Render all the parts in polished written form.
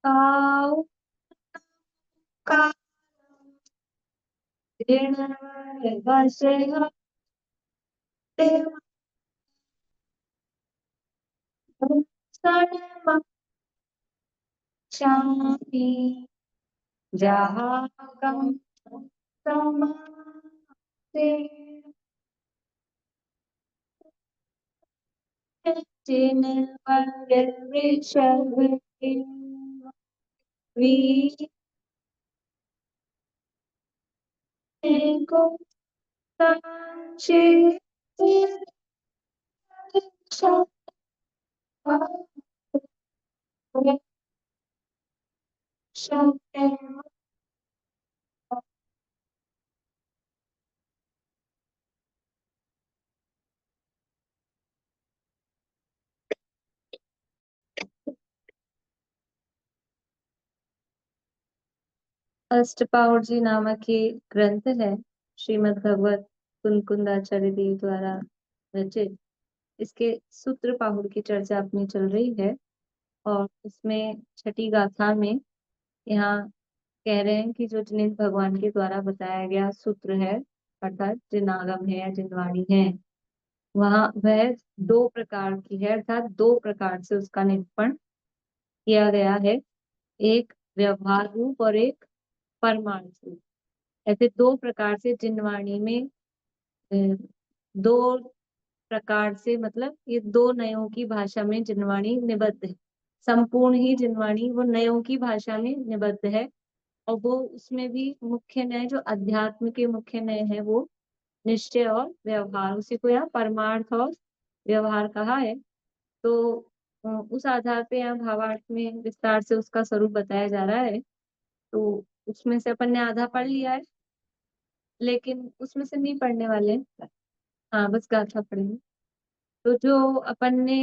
काऊ का वसे शांति जहाँ कम समाते जिन पर ऋषभ वी को संचित अष्टपाउर जी नामक ये ग्रंथ है, श्रीमद् भगवत कुंकुंदाचार्य देव द्वारा रचित। इसके सूत्र पाहुर की चर्चा अपनी चल रही है और इसमें छठी गाथा में यहाँ कह रहे हैं कि जो जिन भगवान के द्वारा बताया गया सूत्र है, अर्थात जिन आगम है या जिन वाणी है, वहाँ वह दो प्रकार की है, अर्थात दो प्रकार से उसका निरूपण किया गया है, एक व्यवहार रूप और एक परमार्थ रूप। ऐसे दो प्रकार से जिनवाणी में दो प्रकार से, मतलब ये दो नयों की भाषा में जिनवाणी निबद्ध है। संपूर्ण ही जिनवाणी वो नयों की भाषा में निबद्ध है और वो उसमें भी मुख्य नय जो अध्यात्म के मुख्य नय है वो निश्चय और व्यवहार, उसी को यहाँ परमार्थ और व्यवहार कहा है। तो उस आधार पे यहाँ भावार्थ में विस्तार से उसका स्वरूप बताया जा रहा है। तो उसमें से अपन ने आधा पढ़ लिया है, लेकिन उसमें से नहीं पढ़ने वाले हैं। हाँ, बस गाथा पढ़ेंगे। तो जो अपन ने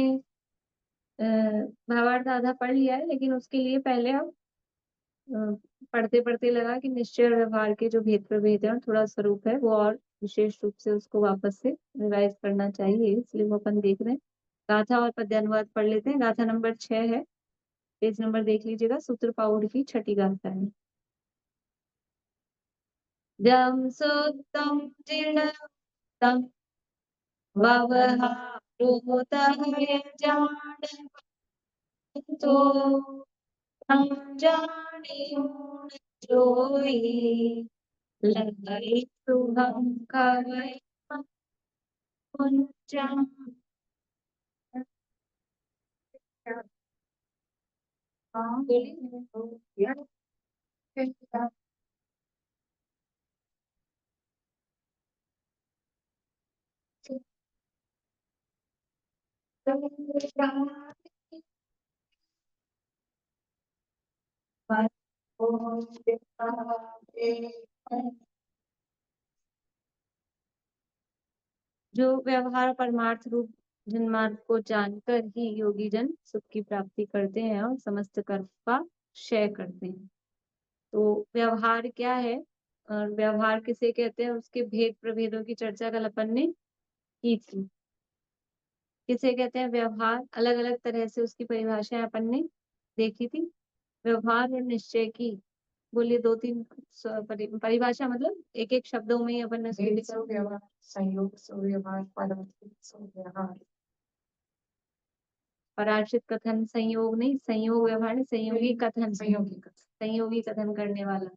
भावार्थ आधा पढ़ लिया है, लेकिन उसके लिए पहले हम पढ़ते पढ़ते लगा कि निश्चय और व्यवहार के जो भेद प्रभेद है और थोड़ा स्वरूप है वो और विशेष रूप से उसको वापस से रिवाइज करना चाहिए, इसलिए वो अपन देख रहे हैं। गाथा और पद्यानुवाद पढ़ लेते हैं। गाथा नंबर 6 है, पेज नंबर देख लीजिएगा। सूत्र पाउड़ की छठी गाथा है। जम सुतम जीर्णतम ववहारो तह्य जान तो हम जाने जोई लगे शुभम कवै पुंजम। जो व्यवहार परमार्थ रूप जिनमार्ग को जानकर ही योगी जन सुख की प्राप्ति करते हैं और समस्त कर्म का क्षय करते हैं। तो व्यवहार क्या है और व्यवहार किसे कहते हैं, उसके भेद प्रभेदों की चर्चा कल अपन ने की थी। किसे कहते हैं व्यवहार, अलग अलग तरह से उसकी परिभाषा अपन ने देखी थी। व्यवहार और निश्चय की बोलिए दो तीन परिभाषा, मतलब एक एक शब्दों में ही अपन ने व्यवहार, संयोग व्यवहार, व्यवहार, परार्शित कथन, संयोग नहीं, संयोग व्यवहार नहीं, संयोगी कथन, संयोगी कथन करने वाला।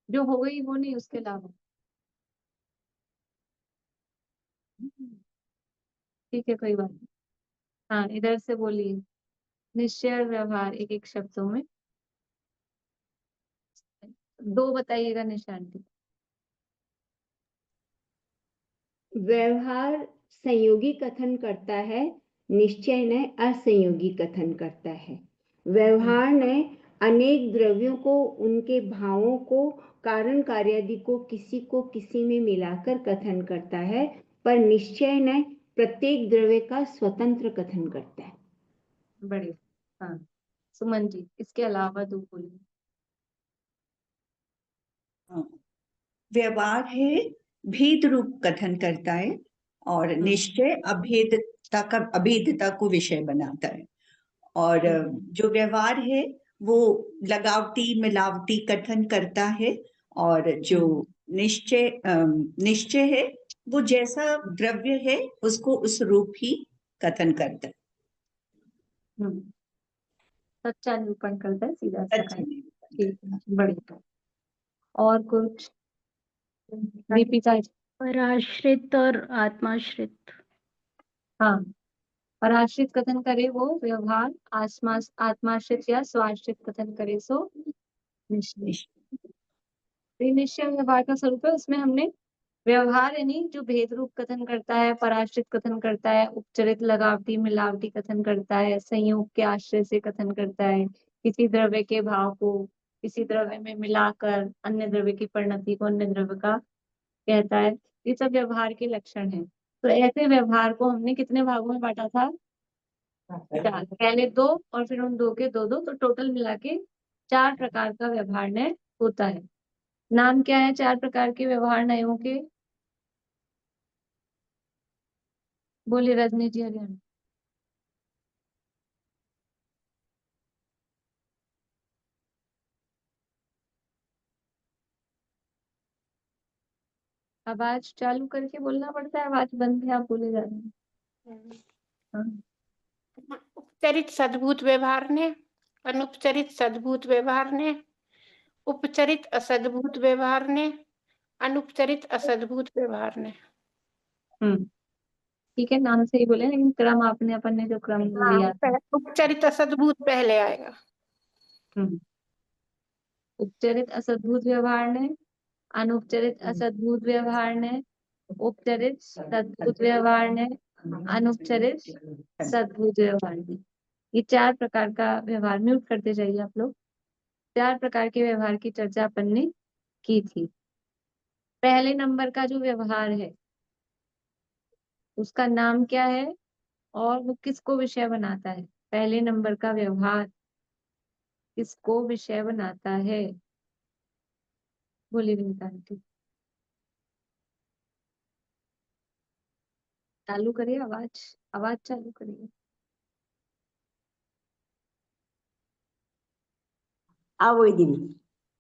जो हो गई वो नहीं, उसके अलावा। ठीक है, कोई बात नहीं। हाँ, इधर से बोलिए। निश्चय और व्यवहार एक एक शब्दों में दो बताइएगा निशांति। व्यवहार संयोगी कथन करता है, निश्चय ने असंयोगी कथन करता है। व्यवहार ने अनेक द्रव्यों को, उनके भावों को, कारण कार्यादि को किसी में मिलाकर कथन करता है, पर निश्चय ने प्रत्येक द्रव्य का स्वतंत्र कथन करता है। बड़े। हाँ, सुमन जी इसके अलावा दो बोलिए। व्यवहार है भेद रूप कथन करता है और निश्चय अभेदता को विषय बनाता है। और जो व्यवहार है वो लगावटी मिलावटी कथन करता है, और जो निश्चय है वो जैसा द्रव्य है उसको उस रूप ही कथन करता है। सच्चा निरूपण करता है, सीधा अच्छा साधा। नहीं। ठीक है, बढ़िया। और कुछ दीपिका जी? पराश्रित और आत्माश्रित। हाँ, पराश्रित कथन करे वो व्यवहार, आत्माश्रित या स्वाश्रित कथन करे सो निश्चय। निश्चय व्यवहार का स्वरूप है, उसमें हमने व्यवहार यानी जो भेद रूप कथन करता है, पराश्रित कथन करता है, उपचरित लगावटी मिलावटी कथन करता है, संयोग के आश्रय से कथन करता है, किसी द्रव्य के भाव को किसी द्रव्य में मिलाकर अन्य द्रव्य की परिणति को अन्य द्रव्य का कहता है। ये सब व्यवहार के लक्षण हैं। तो ऐसे व्यवहार को हमने कितने भागों में बांटा था? 4। पहले 2 और फिर उन 2 के 2-2, तो टोटल मिला के 4 प्रकार का व्यवहार नय होता है। नाम क्या है 4 प्रकार के व्यवहार नयों के? बोलिए रजनी जी। हरियाणा। आवाज चालू करके बोलना पड़ता है, आवाज बंद है आप बोले जा रहे हैं। हाँ। उपचरित सद्भूत व्यवहार ने, अनुपचरित सद्भूत व्यवहार ने, उपचरित असद्भूत व्यवहार ने, अनुपचरित असद्भूत व्यवहार ने। ठीक है, नाम से ही बोले, लेकिन क्रम आपने अपन ने जो क्रम लिया था। उपचरित असद्भूत पहले आएगा। उपचरित असद्भूत व्यवहार ने, अनुपचरित असद्भूत व्यवहार ने, उपचरित सद्भूत व्यवहार ने, अनुपचरित सद्भूत व्यवहार ने। ये 4 प्रकार का व्यवहार, म्यूट करते जाइए आप लोग। 4 प्रकार के व्यवहार की चर्चा अपन ने की थी। पहले नंबर का जो व्यवहार है उसका नाम क्या है और वो किसको विषय बनाता है? पहले नंबर का व्यवहार किसको विषय बनाता है? बोलिए विनीता आंटी। चालू करिए आवाज, आवाज चालू करिए। वही दीदी,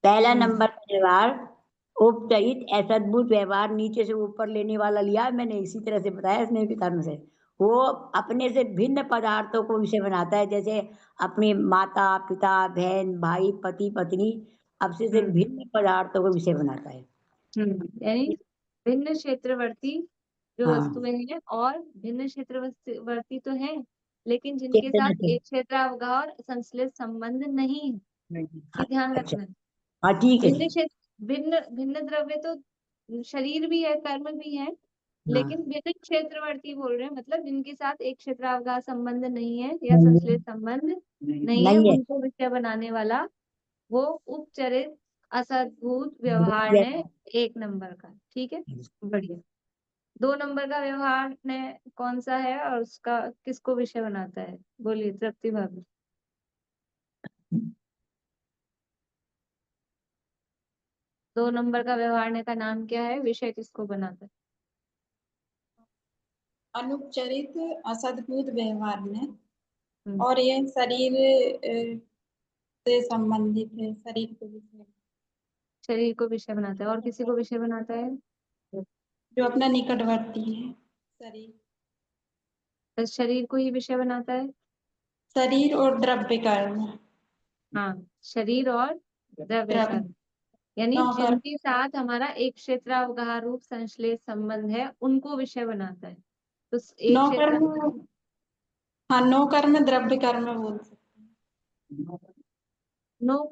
पहला नंबर का व्यवहार उपचरित असद्भुत व्यवहार, नीचे से ऊपर लेने वाला लिया मैंने, इसी तरह से बताया इसने भी कर्म से। वो अपने से भिन्न पदार्थों को विषय बनाता है, जैसे अपनी माता पिता बहन भाई पति पत्नी, अपने से भिन्न पदार्थों को विषय बनाता है। यानी भिन्न क्षेत्रवर्ती जो हाँ। वस्तुएं हैं, और भिन्न क्षेत्रवर्ती तो है लेकिन जिनके साथ एक क्षेत्रावगाह और संश्लिष्ट संबंध नहीं है, ये ध्यान अच्छा, रखना है। हाँ ठीक है। भिन्न क्षेत्र भिन्न भिन्न द्रव्य तो शरीर भी है, कर्म भी है, लेकिन भिन्न क्षेत्रवर्ती बोल रहे हैं, मतलब जिनके साथ एक क्षेत्रावगाह संबंध नहीं है या संश्लिष्ट संबंध नहीं है, उनको विषय बनाने वाला वो उपचरित असद्भुत व्यवहार ने 1 नंबर का। ठीक है, बढ़िया। 2 नंबर का व्यवहार ने कौन सा है और उसका किसको विषय बनाता है? बोलिए तृप्ति भाभी। 2 नंबर का व्यवहार ने का नाम क्या है, विषय किसको बनाता है? अनुपचरित असद्भुत व्यवहार ने, और यह शरीर से संबंधित है, शरीर को विषय, शरीर को विषय बनाता है। और किसी को विषय बनाता है? जो अपना निकटवर्ती है शरीर। बस शरीर को ही विषय बनाता है? शरीर और द्रव्य कर्म। हाँ, शरीर और द्रव्य कर्म, यानी जिनके साथ हमारा एक क्षेत्रावगाह रूप संश्लेष संबंध है, उनको विषय बनाता है। तो एक क्षेत्र, हाँ, नो कर्म द्रव्य कर्म बोल सकते हैं। नो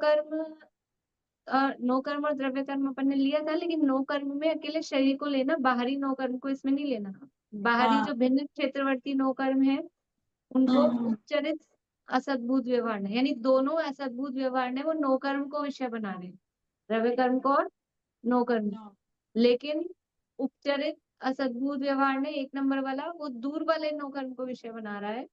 कर्म और द्रव्य कर्म अपन ने लिया था, लेकिन नो कर्म में अकेले शरीर को लेना, बाहरी नो कर्म को इसमें नहीं लेना। बाहरी जो भिन्न क्षेत्रवर्ती नो कर्म है उनको उपचरित असद्भुत व्यवहार ने, यानी दोनों असद्भुत व्यवहार ने वो नो कर्म को विषय बना रहे हैं, द्रव्य कर्म को और नो कर्म। लेकिन उपचरित असद्भुत व्यवहार ने 1 नंबर वाला वो दूर वाले नो कर्म को विषय बना रहा है,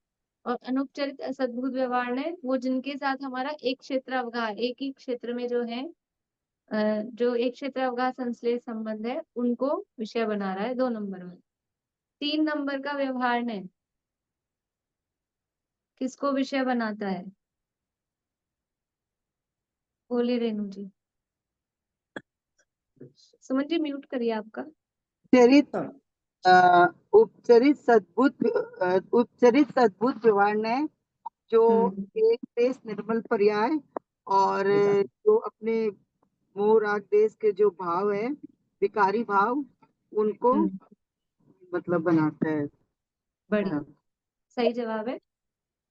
और अनुपचरित असद्भुत व्यवहार ने वो जिनके साथ हमारा एक क्षेत्र अवगाह, एक ही क्षेत्र में जो है जो एक क्षेत्र अवगाह संश्लेष संबंध है उनको विषय बना रहा है 2 नंबर में। 3 नंबर का व्यवहार ने किसको विषय बनाता है? बोलिए रेणु जी। सुमन जी म्यूट करिए आपका। चरित उपचरित सद्भुत व्यवहार ने जो एक देश निर्मल पर्याय और जो अपने मोह राग देश के जो भाव है विकारी भाव उनको मतलब बनाता है। बढ़िया, सही जवाब है।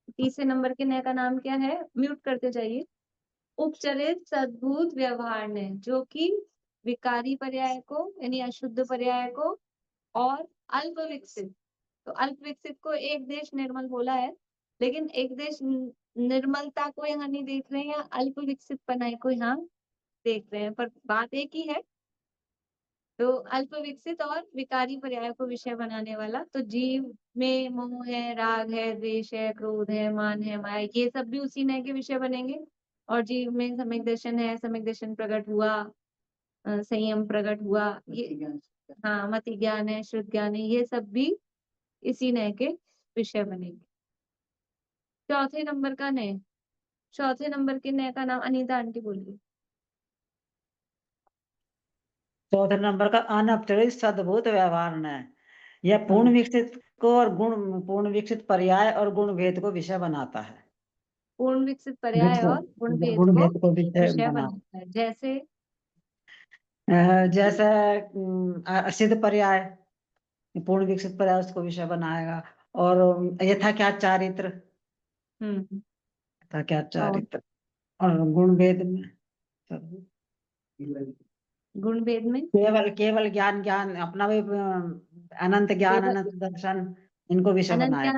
तीसरे नंबर के नए का नाम क्या है? म्यूट करते जाइए। उपचरित सद्भुत व्यवहार ने, जो कि विकारी पर्याय को यानी अशुद्ध पर्याय को और अल्प विकसित, तो अल्प विकसित को एक देश निर्मल बोला है, लेकिन एक देश निर्मलता को यहाँ नहीं देख रहे हैं या अल्प विकसित पनाई को यहाँ देख रहे हैं, पर बात एक ही है। तो अल्प विकसित और विकारी पर्याय को विषय बनाने वाला, तो जीव में मोह है, राग है, द्वेष है, क्रोध है, मान है, माया, ये सब भी उसी नए के विषय बनेंगे। और जीव में सम्यक दर्शन है, सम्यक दर्शन प्रकट हुआ, संयम प्रकट हुआ, ये हाँ मति ज्ञान है, श्रुत ज्ञान है, ये सब भी इसी नए के विषय बनेंगे। चौथे नंबर का नए, चौथे नंबर के नए का नाम अनीता आंटी बोलिए। चौथे नंबर का अनौपचारिक सद्भुत व्यवहार ने, यह पूर्ण विकसित को और गुण पूर्ण विकसित पर्याय और गुण भेद को विषय बनाता है। पूर्ण विकसित पर्याय और गुण भेद को विषय बनाता है। जैसे जैसे असिद्ध पर्याय पूर्ण विकसित पर्याय उसको विषय बनाएगा, और यथा क्या चारित्र, यथा क्या चारित्र, और गुण भेद में केवल ज्ञान अपना भी अनंत ज्ञान, अनंत दर्शन, इनको विषय बनाएगा।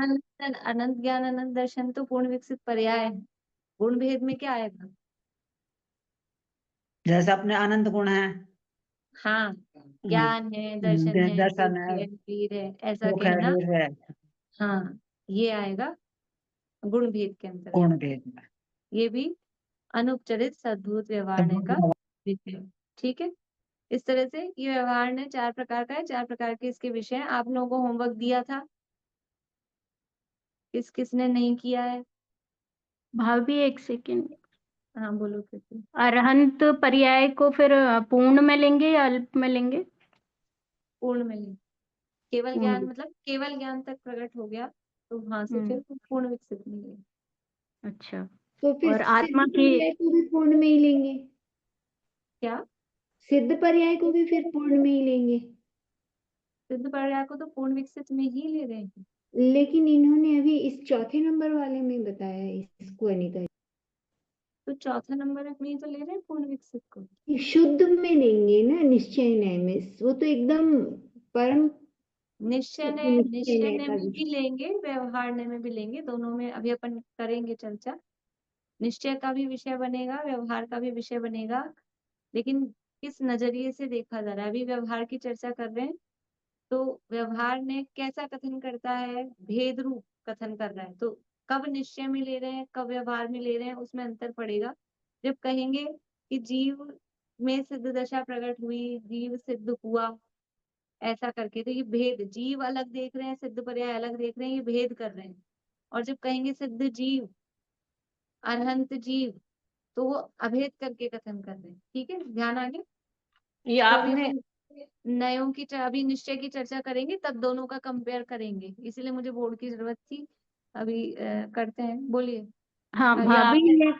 अनंत ज्ञान, अनंत दर्शन तो पूर्ण विकसित पर्याय है। गुण भेद में क्या आएगा? जैसे अपने अनंत गुण है, हाँ, ज्ञान है, दर्शन है, दर्शन है, वीर है, ऐसा कहना, हाँ ये आएगा गुण भेद के अंतर्गत। गुण भेद में ये भी अनुपचरित सद्भुत व्यवहार का विषय, ठीक है। इस तरह से ये व्यवहार ने 4 प्रकार का है, 4 प्रकार के इसके विषय हैं। आप लोगों को होमवर्क दिया था, किसने नहीं किया है? भाभी एक सेकेंड। हाँ बोलो। अरहंत पर्याय को फिर पूर्ण में लेंगे या अल्प में लेंगे? पूर्ण में लेंगे। केवल ज्ञान मतलब केवल ज्ञान तक प्रकट हो गया, तो वहां से फिर पूर्ण विकसित में लेंगे। अच्छा, तो फिर और आत्मा सिद्ध की पर्याय को भी पूर्ण में ही लेंगे? क्या? सिद्ध पर्याय को भी फिर पूर्ण में ही लेंगे? सिद्ध पर्याय को तो पूर्ण विकसित में ही ले रहे हैं, लेकिन इन्होंने अभी इस चौथे नंबर वाले में बताया इसको अनीता। तो चौथा नंबर में तो ले रहे हैं पूर्ण विकसित को। शुद्ध में लेंगे ना, निश्चय न्याय में, वो तो एकदम परम निश्चय में भी लेंगे, व्यवहार में भी लेंगे, दोनों में अभी अपन करेंगे चर्चा। निश्चय का भी विषय बनेगा, व्यवहार का भी विषय बनेगा, लेकिन किस नजरिए से देखा जा रहा है। अभी व्यवहार की चर्चा कर रहे हैं, तो व्यवहार ने कैसा कथन करता है? भेद रूप कथन कर रहा है। तो कब निश्चय में ले रहे हैं, कब व्यवहार में ले रहे हैं, उसमें अंतर पड़ेगा। जब कहेंगे कि जीव में सिद्ध दशा प्रकट हुई, जीव सिद्ध हुआ, ऐसा करके, तो ये भेद, जीव अलग देख रहे हैं, सिद्ध पर्याय अलग देख रहे हैं, ये भेद कर रहे हैं। और जब कहेंगे सिद्ध जीव, अनंत जीव, तो वो अभेद करके कथन कर रहे हैं। ठीक है, ध्यान आ गया? ये आपने नयों की अभी निश्चय की चर्चा करेंगे, तब दोनों का कंपेयर करेंगे, इसलिए मुझे बोर्ड की जरूरत थी। अभी करते हैं, बोलिए। हाँ भाभी,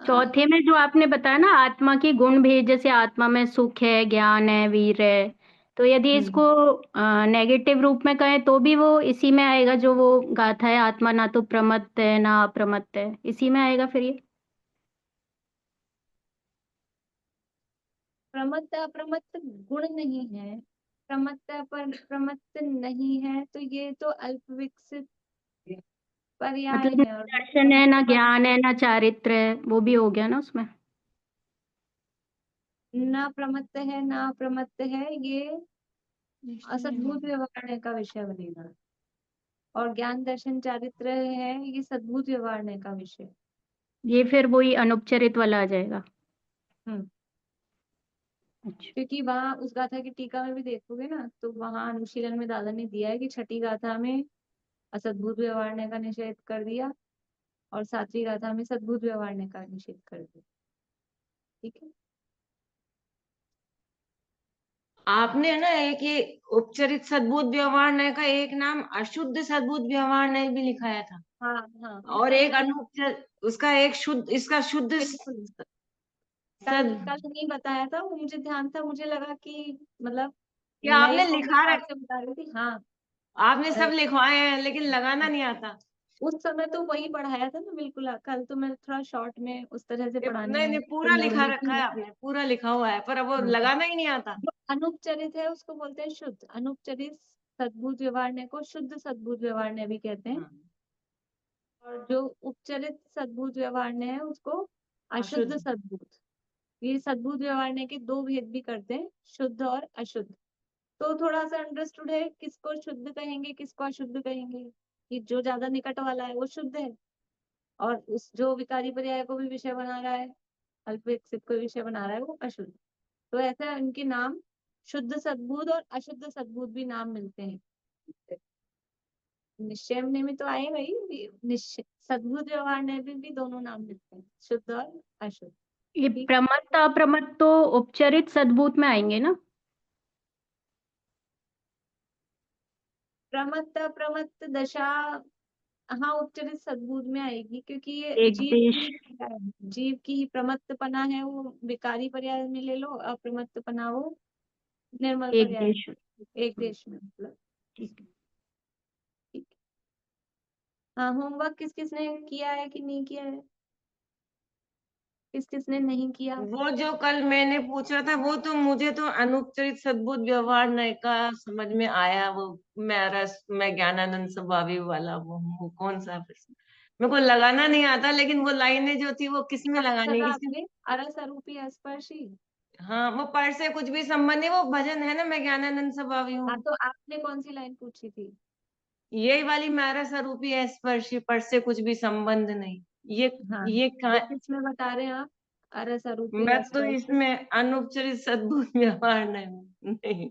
चौथे में जो आपने बताया ना आत्मा की गुण भेद, जैसे आत्मा में सुख है, ज्ञान है, वीर है, तो यदि इसको नेगेटिव रूप में कहें तो भी वो इसी में आएगा, जो वो गाथा है, आत्मा ना तो प्रमत्त है ना अप्रमत्त है, इसी में आएगा फिर ये। प्रमत्त अप्रमत्त गुण नहीं है, प्रमत्त नहीं है, तो ये तो अल्प विकसित पर्याय मतलब है। और दर्शन है, ना ज्ञान है, ना चारित्र है, वो भी हो गया ना उसमें। ना प्रमत्त है ना अप्रमत्त है, ये असद्भुत व्यवहार का विषय बनेगा। और ज्ञान दर्शन चारित्र है, ये सद्भुत व्यवहार का विषय। ये फिर वही अनुपचरित वाला आ जाएगा। अच्छा क्योंकि वहां उस गाथा की टीका में भी देखोगे ना, तो वहां अनुशीलन में दादा ने दिया है कि छठी गाथा में असद्भुत व्यवहारने का निषेध कर दिया और सातवीं गाथा में सद्भुत व्यवहारने का निषेध कर दिया। ठीक है। आपने ना एक ये उपचरित सद्भुत व्यवहार नय का एक नाम अशुद्ध सद्भुत व्यवहार नय भी लिखाया था, हाँ हाँ, और एक अनुपचर उसका एक शुद्ध, इसका शुद्ध बिल्कुल। कल नहीं बताया था वो, मुझे ध्यान था, मुझे लगा कि मतलब क्या नए आपने के लिखा हिसाब रख से बता रही थी। हाँ, आपने सब लिखवाए हैं लेकिन लगाना नहीं आता। उस समय तो वही पढ़ाया था ना, बिल्कुल। कल तो मैं थोड़ा शॉर्ट में उस तरह से पढ़ाने नहीं में नहीं, पूरा मोड़ लिखा ली रखा थी। है आपने, पूरा लिखा हुआ है, पर अब वो लगाना ही नहीं आता। जो अनुपचरित है उसको बोलते हैं शुद्ध। अनुपचरित सद्भुत व्यवहारने को शुद्ध सद्भुत व्यवहारने भी कहते हैं, और जो उपचरित सद्भुत व्यवहारने है उसको अशुद्ध सद्भुत। ये सद्भुत व्यवहारने के दो भेद भी करते हैं, शुद्ध और अशुद्ध। तो थोड़ा सा अंडरस्टूड है किसको शुद्ध कहेंगे किसको अशुद्ध कहेंगे, कि जो ज्यादा निकट वाला है वो शुद्ध है, और उस जो विकारी पर्याय को भी विषय बना रहा है, अल्प विकसित को विषय बना रहा है, वो अशुद्ध। तो ऐसा इनके नाम शुद्ध सद्भुत और अशुद्ध सद्भुत भी नाम मिलते हैं। निश्चय में तो आएगा ही, निश्चय सद्भुत व्यवहार में भी दोनों नाम मिलते हैं, शुद्ध और अशुद्ध। ये प्रमत्त अप्रमत्त तो उपचरित सद्भुत में आएंगे ना? प्रमत्त अप्रमत्त दशा हाँ उपचरित सद्भुत में आएगी, क्योंकि ये एक देश जीव की प्रमत्तपना है, वो विकारी पर्याय में ले लो, अप्रमत्तपना वो निर्मल एक पर्याय देश। एक देश में, मतलब। ठीक है। ठीक। हाँ, होमवर्क किस किसने किया है कि नहीं किया है, किस किसने नहीं किया? वो जो कल मैंने पूछा था वो तो मुझे तो अनुपचरित सद्भुत व्यवहार नय का समझ में आया, वो मैं ज्ञानानंद स्वभावी वाला, वो कौन सा मेरे को लगाना नहीं आता, लेकिन वो लाइनें जो थी वो किस में लगानी, इसी अरसरूपी स्पर्शी। हाँ, वो पर से कुछ भी संबंध नहीं, वो भजन है ना, मैं ज्ञानानंद स्वभावी हाँ, हूँ, तो आपने कौन सी लाइन पूछी थी? यही वाली मेरा स्वरूपी है स्पर्शी, पर से कुछ भी संबंध नहीं। हाँ, ये कहाँ, किसमें बता रहे हैं आप? अरसरूपी मैं तो स्पर्शी, इसमें अनुपचरित सद्भुत व्यवहार नहीं,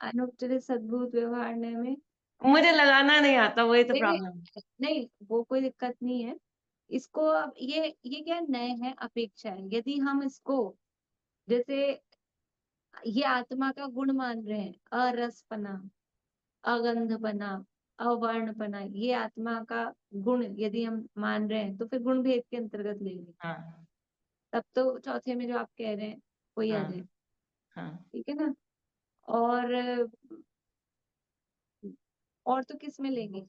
अनुपचरित सद्भुत व्यवहार में मुझे लगाना नहीं आता, वही तो देखिए, प्रॉब्लम। नहीं वो कोई दिक्कत नहीं है। इसको अब ये क्या नए है, अपेक्षा है। यदि हम इसको जैसे ये आत्मा का गुण मान रहे हैं, अरसपना, अगंधपना, अवर्णपना, ये आत्मा का गुण यदि हम मान रहे हैं, तो फिर गुण भेद के अंतर्गत लेंगे। हाँ तब तो चौथे में जो आप कह रहे हैं वही आ जाए। हाँ ठीक है ना? और तो किस में लेंगे?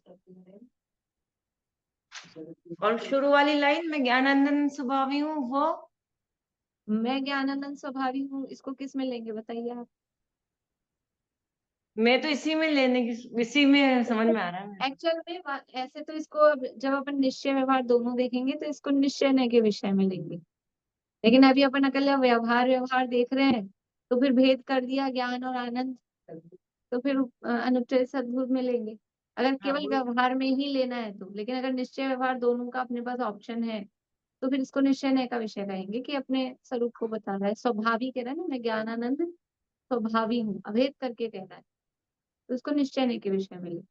और शुरू वाली लाइन में ज्ञानानंद स्वभावी हूँ, वो मैं ज्ञानानंद स्वभावी हूँ, इसको किस में लेंगे बताइए आप? मैं तो इसी में लेने की, इसी में समझ में आ रहा है। एक्चुअल में ऐसे तो इसको जब अपन निश्चय व्यवहार दोनों देखेंगे तो इसको निश्चय के विषय में लेंगे, लेकिन अभी अपन अकेले व्यवहार देख रहे हैं, तो फिर भेद कर दिया ज्ञान और आनंद, तो फिर अनुपचरित सद्भुत में लेंगे अगर केवल व्यवहार में ही लेना है तो। लेकिन अगर निश्चय व्यवहार दोनों का अपने पास ऑप्शन है, तो फिर इसको निश्चय का विषय कहेंगे, कि अपने स्वरूप को बता रहा है। स्वभावी कह रहा है ना, मैं ज्ञानानंद स्वभावी हूँ, अभेद करके कह रहा है, तो उसको निश्चय के विषय में ले।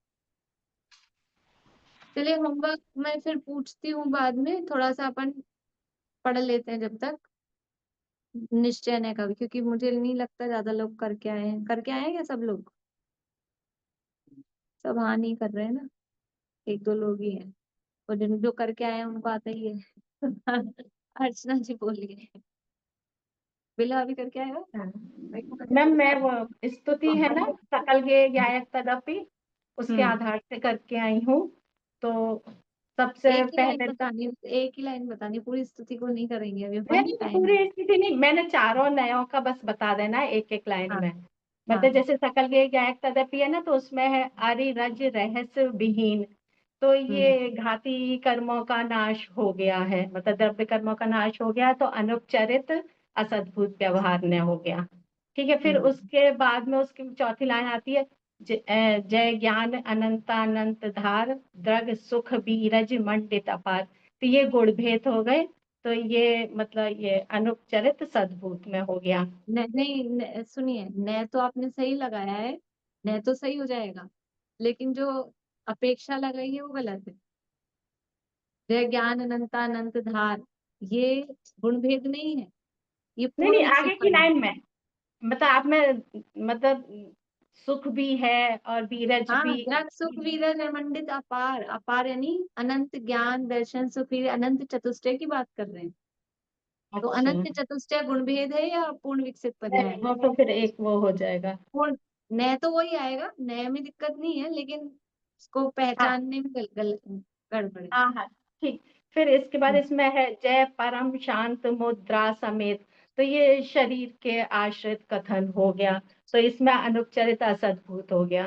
चलिए, होमवर्क मैं फिर पूछती हूँ बाद में, थोड़ा सा अपन पढ़ लेते हैं जब तक निश्चय का भी, क्योंकि मुझे नहीं लगता ज्यादा लोग करके आए हैं क्या सब लोग? सब हाँ नहीं कर रहे हैं ना, एक दो लोग ही हैं, और जो करके आए हैं उनको आता ही है। अर्चना जी बोलिए। बिला अभी करके आएगा? मैम मैं वो स्तुति है ना, सकल गे गायक तदपि, उसके आधार से करके आई हूँ। तो सबसे पहले एक ही लाइन बतानी, पूरी स्तुति को नहीं करेंगे अभी अपन, नहीं, टाइम पूरी स्थिति नहीं, मैंने चारों नयों का बस बता देना एक एक लाइन हाँ, में। हाँ, मतलब जैसे सकल गे गायक तदपि है ना, तो उसमें है अरि रज रहस्य विहीन, तो ये घाती कर्मों का नाश हो गया है, मतलब द्रव्य कर्मों का नाश हो गया, तो अनुपचरित असद्भुत व्यवहार ने हो गया। ठीक है, फिर उसके बाद में उसकी चौथी लाइन आती है, जय ज्ञान अनंतानंत धार द्रग सुख बीरज मंडित अपार। तो ये गुण भेद हो गए, तो ये मतलब ये अनुपचरित सद्भूत में हो गया। नहीं, सुनिए, न तो आपने सही लगाया है, न तो सही हो जाएगा, लेकिन जो अपेक्षा लगाई है वो गलत है। जय ज्ञान अनंता अनंत धार, ये गुण भेद नहीं है, ये नहीं पूर्ण नहीं, विकसित आगे की पर्याय। लाइन में मतलब आप में मतलब सुख भी है और वीरज हाँ, भी। ज्ञान सुख वीरज मंडित अपार, अपार यानी अनंत ज्ञान दर्शन सुख वीर, अनंत चतुष्टय की बात कर रहे हैं। तो अच्छा, अनंत चतुष्टय गुण भेद है या पूर्ण विकसित पर्याय है? वो तो फिर एक वो हो जाएगा। पूर्ण, न तो वही आएगा, न में दिक्कत नहीं है, लेकिन इसको हाँ पहचानने में गड़बड़ है। हाँ हाँ, ठीक। फिर इसके बाद हम्म, इसमें है जय परम शांत मुद्रा समेत, तो ये शरीर के आश्रित कथन हो गया, तो इसमें अनुपचरित असद्भूत हो गया,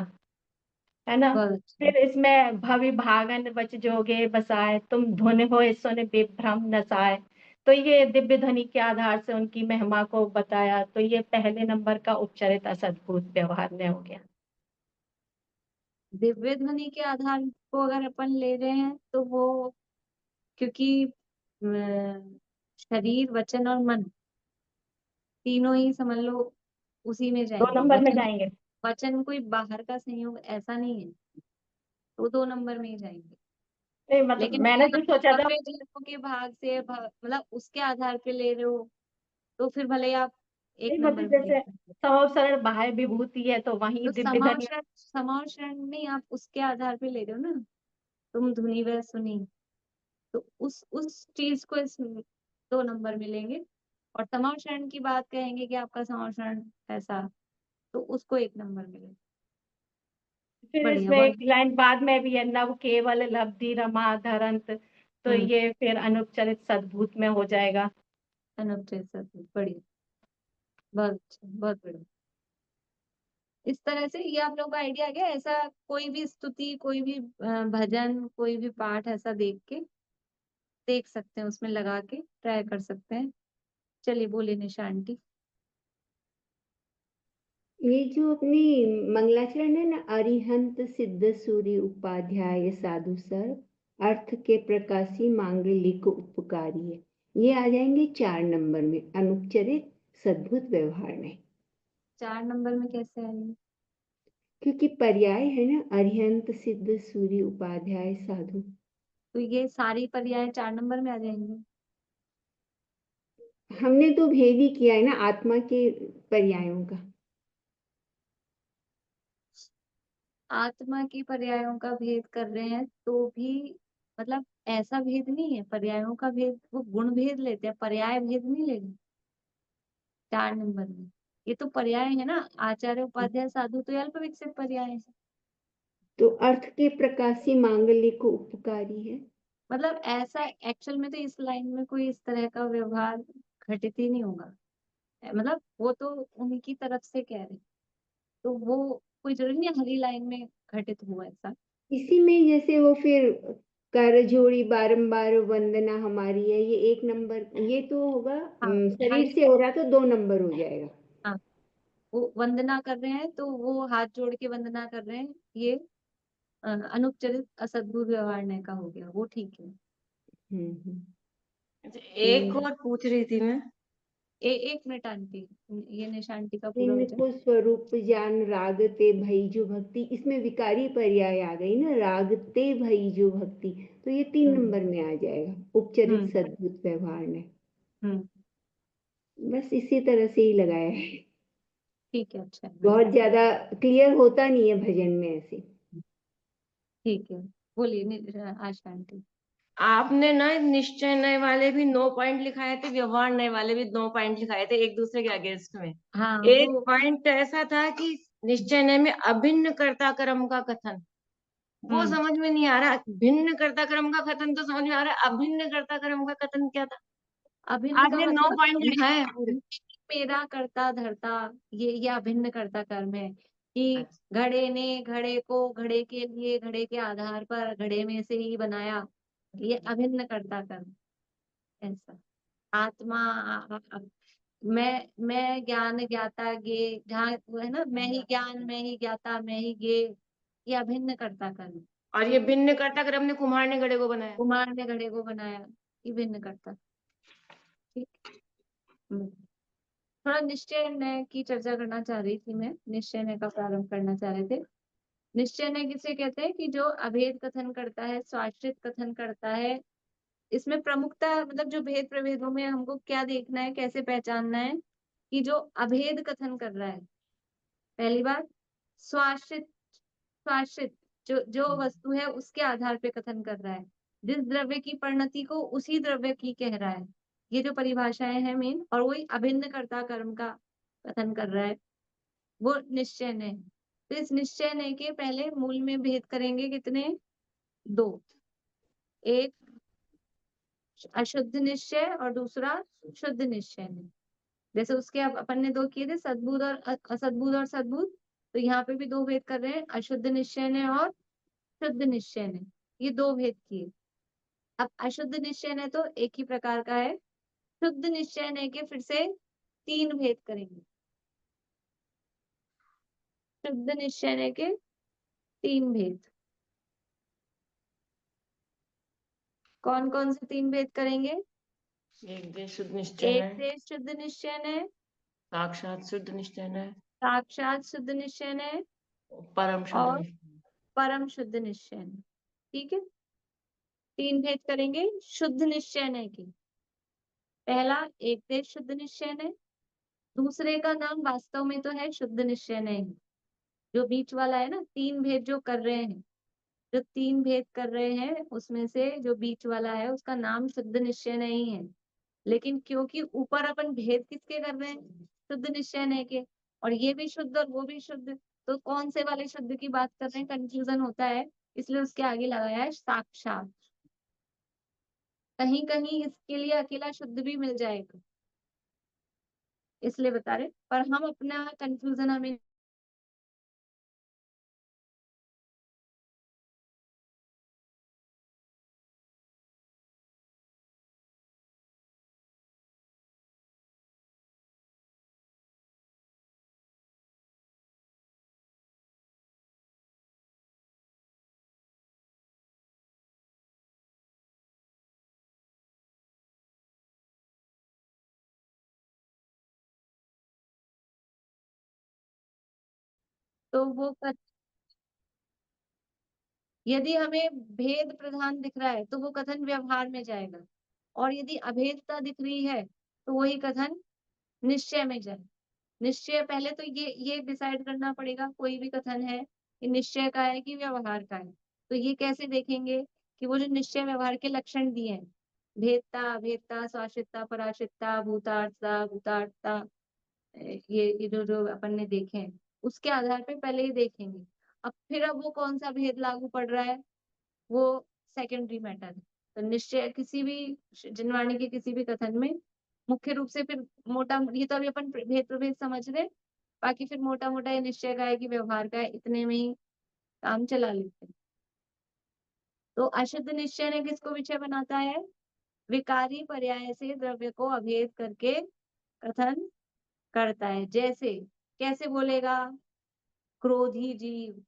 है ना। बहुत अच्छा। फिर इसमें भवि भागन वच जोगे बसाए, तुम धुन हो सुन विभ्रम नसाए, तो ये दिव्य ध्वनि के आधार से उनकी महिमा को बताया, तो ये पहले नंबर का उपचरित असद्भुत व्यवहार में हो गया। दिव्य ध्वनि के आधार को अगर अपन ले रहे हैं तो वो, क्योंकि शरीर वचन और मन तीनों ही समझ लो उसी में 2 जाएंगे। नंबर में वचन, जाएंगे। वचन कोई बाहर का संयोग ऐसा नहीं है, तो 2 नंबर में ही जाएंगे। नहीं मतलब लेकिन मैंने अगर जो सोचा था, भव्य जीवों के भाग से मतलब उसके आधार पे ले रहे हो, तो फिर भले ही आप एक नहीं नंबर मतलब में ले जैसे सकते हो। समव सरल बाह्य विभूति है, तो वहीं तो दिव्य ध्वनि। समाव शरण नहीं, आप उसके आधार पे ले रहे हो ना, तुम धुनी व सुनी, तो उस चीज को इस 2 नंबर में लेंगे। और समाव शरण की बात कहेंगे कि आपका समाव शरण ऐसा, तो उसको 1 नंबर मिले। फिर बढ़िया, इसमें बहुत एक लाइन बाद में भी है, नव केवल लब्धि रमा धरंत, तो ये फिर अनुपचरित सद्भूत में हो जाएगा। अनुपचय सद्भुत, बढ़िया, बहुत अच्छा, बहुत बढ़िया। इस तरह से ये आप लोगों को आइडिया आ गया। ऐसा कोई भी स्तुति, कोई भी भजन, कोई भी पाठ ऐसा देख के देख सकते हैं, उसमें लगा के ट्राई कर सकते हैं। चलिए बोलिए निशा आंटी। ये जो अपनी मंगलाचरण है ना, अरिहंत सिद्ध सूर्य उपाध्याय साधु सर, अर्थ के प्रकाशी मांगलिक उपकारी है, ये आ जाएंगे 4 नंबर में अनुपचरित सद्भुत व्यवहार में। 4 नंबर में कैसे आएंगे? क्योंकि पर्याय है ना, अरिहंत सिद्ध सूर्य उपाध्याय साधु। तो ये सारी पर्याय 4 नंबर में आ जाएंगे। हमने तो भेद ही किया है ना आत्मा के पर्यायों का। आत्मा की पर्यायों का भेद कर रहे हैं तो भी मतलब ऐसा भेद नहीं है, पर्यायों का भेद वो गुण भेद लेते हैं, पर्याय भेद नहीं लेंगे 4 नंबर में। ये तो पर्याय है ना, आचार्य उपाध्याय साधु, तो ये अल्प विकसित पर्याय है। तो अर्थ के प्रकाशी मांगलिक उपकारी है। मतलब ऐसा एक्चुअल में तो इस लाइन में कोई इस तरह का व्यवहार घटित ही नहीं होगा, मतलब वो तो उनकी तरफ से कह रहे, तो वो कोई जरूरी नहीं हरी लाइन में घटित हुआ ऐसा। इसी में जैसे वो फिर कर जोड़ी बारंबार वंदना हमारी है, ये 1 नंबर, ये तो होगा हाँ, शरीर से हो रहा तो 2 नंबर हो जाएगा। हाँ, वो वंदना कर रहे हैं तो वो हाथ जोड़ के वंदना कर रहे हैं, ये अनुपचरित असद्भुत व्यवहार ने का हो गया, वो ठीक है। अच्छा, एक और पूछ रही थी मैं। 1 मिनट आंटी, ये निशा आंटी का पूरा हो जाए। इनको स्वरूप जान रागते भई जो भक्ति, इसमें विकारी पर्याय आ गई ना, रागते भई जो भक्ति, तो ये 3 नंबर में आ जाएगा उपचरित सद्भुत व्यवहार में। बस इसी तरह से ही लगाया है, ठीक है, अच्छा है, बहुत ज्यादा क्लियर होता नहीं है भजन में ऐसे। ठीक है, बोलिए आशा आंटी। आपने ना निश्चय नए वाले भी 9 पॉइंट लिखाए थे, व्यवहार नए वाले भी 9 पॉइंट लिखाए थे एक दूसरे के अगेंस्ट में। हाँ, एक वो पॉइंट ऐसा था कि निश्चय नए में अभिन्न कर्ता कर्म का कथन, वो समझ में नहीं आ रहा। भिन्न कर्ता कर्म का कथन तो समझ में आ रहा है, अभिन्न कर्ता कर्म का कथन क्या था? अभिन्न का आपने 9 मतलब पॉइंट लिखाए हैं पूरे। मेरा कर्ता धर्ता, ये अभिन्न कर्ता कर्म है कि घड़े ने घड़े को घड़े के लिए घड़े के आधार पर घड़े में से ही बनाया, ये अभिन्न कर्ता कर्म। ऐसा आत्मा मैं ज्ञान ज्ञाता गे, जहाँ वो है ना, मैं ही ज्ञान मैं ही ज्ञाता मैं ही गे, ये अभिन्न कर्ता कर्म। और ये भिन्न कर्ता कर्म ने कुम्हार ने घड़े को बनाया। कुमार ने घड़े को बनाया, ये भिन्न कर्ता। ठीक। थोड़ा निश्चय नय की चर्चा करना चाह रही थी मैं, निश्चय नय का प्रारंभ करना चाह रहे थे। निश्चय नय किसे कहते हैं कि जो अभेद कथन करता है, स्वाश्रित कथन करता है। इसमें प्रमुखता मतलब जो भेद प्रभेदों में हमको क्या देखना है, कैसे पहचानना है कि जो अभेद कथन कर रहा है, पहली बात स्वाश्रित, स्वाश्रित जो वस्तु है उसके आधार पे कथन कर रहा है, जिस द्रव्य की परिणति को उसी द्रव्य की कह रहा है। ये जो परिभाषाएं हैं मेन, और वही अभिन्न कर्ता कर्म का कथन कर रहा है, वो निश्चय नय। तो इस निश्चय नय के पहले मूल में भेद करेंगे कितने, 2, एक अशुद्ध निश्चय और दूसरा शुद्ध निश्चय नय। जैसे उसके अब अपन ने 2 किए थे, सद्बुद्ध और असद्बुद्ध और सद्बुद्ध, तो यहाँ पे भी 2 भेद कर रहे हैं, अशुद्ध निश्चय नय और शुद्ध निश्चय नय, ये 2 भेद किए। अब अशुद्ध निश्चय नय तो एक ही प्रकार का है, शुद्ध निश्चय नय के फिर से 3 भेद करेंगे। शुद्ध निश्चय नय के 3 भेद, कौन कौन से 3 भेद करेंगे? एक देश शुद्ध निश्चय एक है, देश शुद्ध निश्चय नय, साक्षात शुद्ध निश्चय है, साक्षात शुद्ध निश्चय नय परम शुद्ध और निश्चय। परम शुद्ध निश्चय नय। ठीक है, 3 भेद करेंगे शुद्ध निश्चय नय के। पहला एक देश शुद्ध निश्चय नय, दूसरे का नाम वास्तव में तो है शुद्ध निश्चय नय, जो बीच वाला है ना, 3 भेद जो कर रहे हैं, जो 3 भेद कर रहे हैं उसमें से जो बीच वाला है उसका नाम शुद्ध निश्चय नहीं है। लेकिन क्योंकि ऊपर अपन भेद किसके कर रहे हैं, शुद्ध निश्चय नय के, और ये भी शुद्ध और वो भी शुद्ध, तो कौन से वाले शुद्ध की बात कर रहे हैं, कंफ्यूजन होता है, इसलिए उसके आगे लगाया है साक्षात। कहीं कहीं इसके लिए अकेला शुद्ध भी मिल जाएगा, इसलिए बता रहे, पर हम अपना कंफ्यूजन हमें तो वो यदि हमें भेद प्रधान दिख रहा है तो वो कथन व्यवहार में जाएगा, और यदि अभेदता दिख रही है तो वही कथन निश्चय में जाए। निश्चय पहले तो ये डिसाइड करना पड़ेगा, कोई भी कथन है कि निश्चय का है कि व्यवहार का है। तो ये कैसे देखेंगे कि वो जो निश्चय व्यवहार के लक्षण दिए हैं, भेदता, अभेदता, स्वाश्रितता, पराश्रितता, भूतार्थता, भूतार्थता, ये जो अपन ने देखे हैं, उसके आधार पे पहले ही देखेंगे। अब वो कौन सा भेद लागू पड़ रहा है, वो सेकेंडरी मैटर है। तो निश्चय किसी भी जिनवाणी के किसी भी कथन में मुख्य रूप से फिर मोटा, ये तो अभी अपन भेद प्रभेद समझ रहे, बाकी फिर मोटा मोटा ये निश्चय का है कि व्यवहार का है, इतने में ही काम चला लेते हैं। तो अशुद्ध निश्चय ने किसको विषय बनाता है, विकारी पर्याय से द्रव्य को अभेद करके कथन करता है। जैसे कैसे बोलेगा, क्रोधी जीव,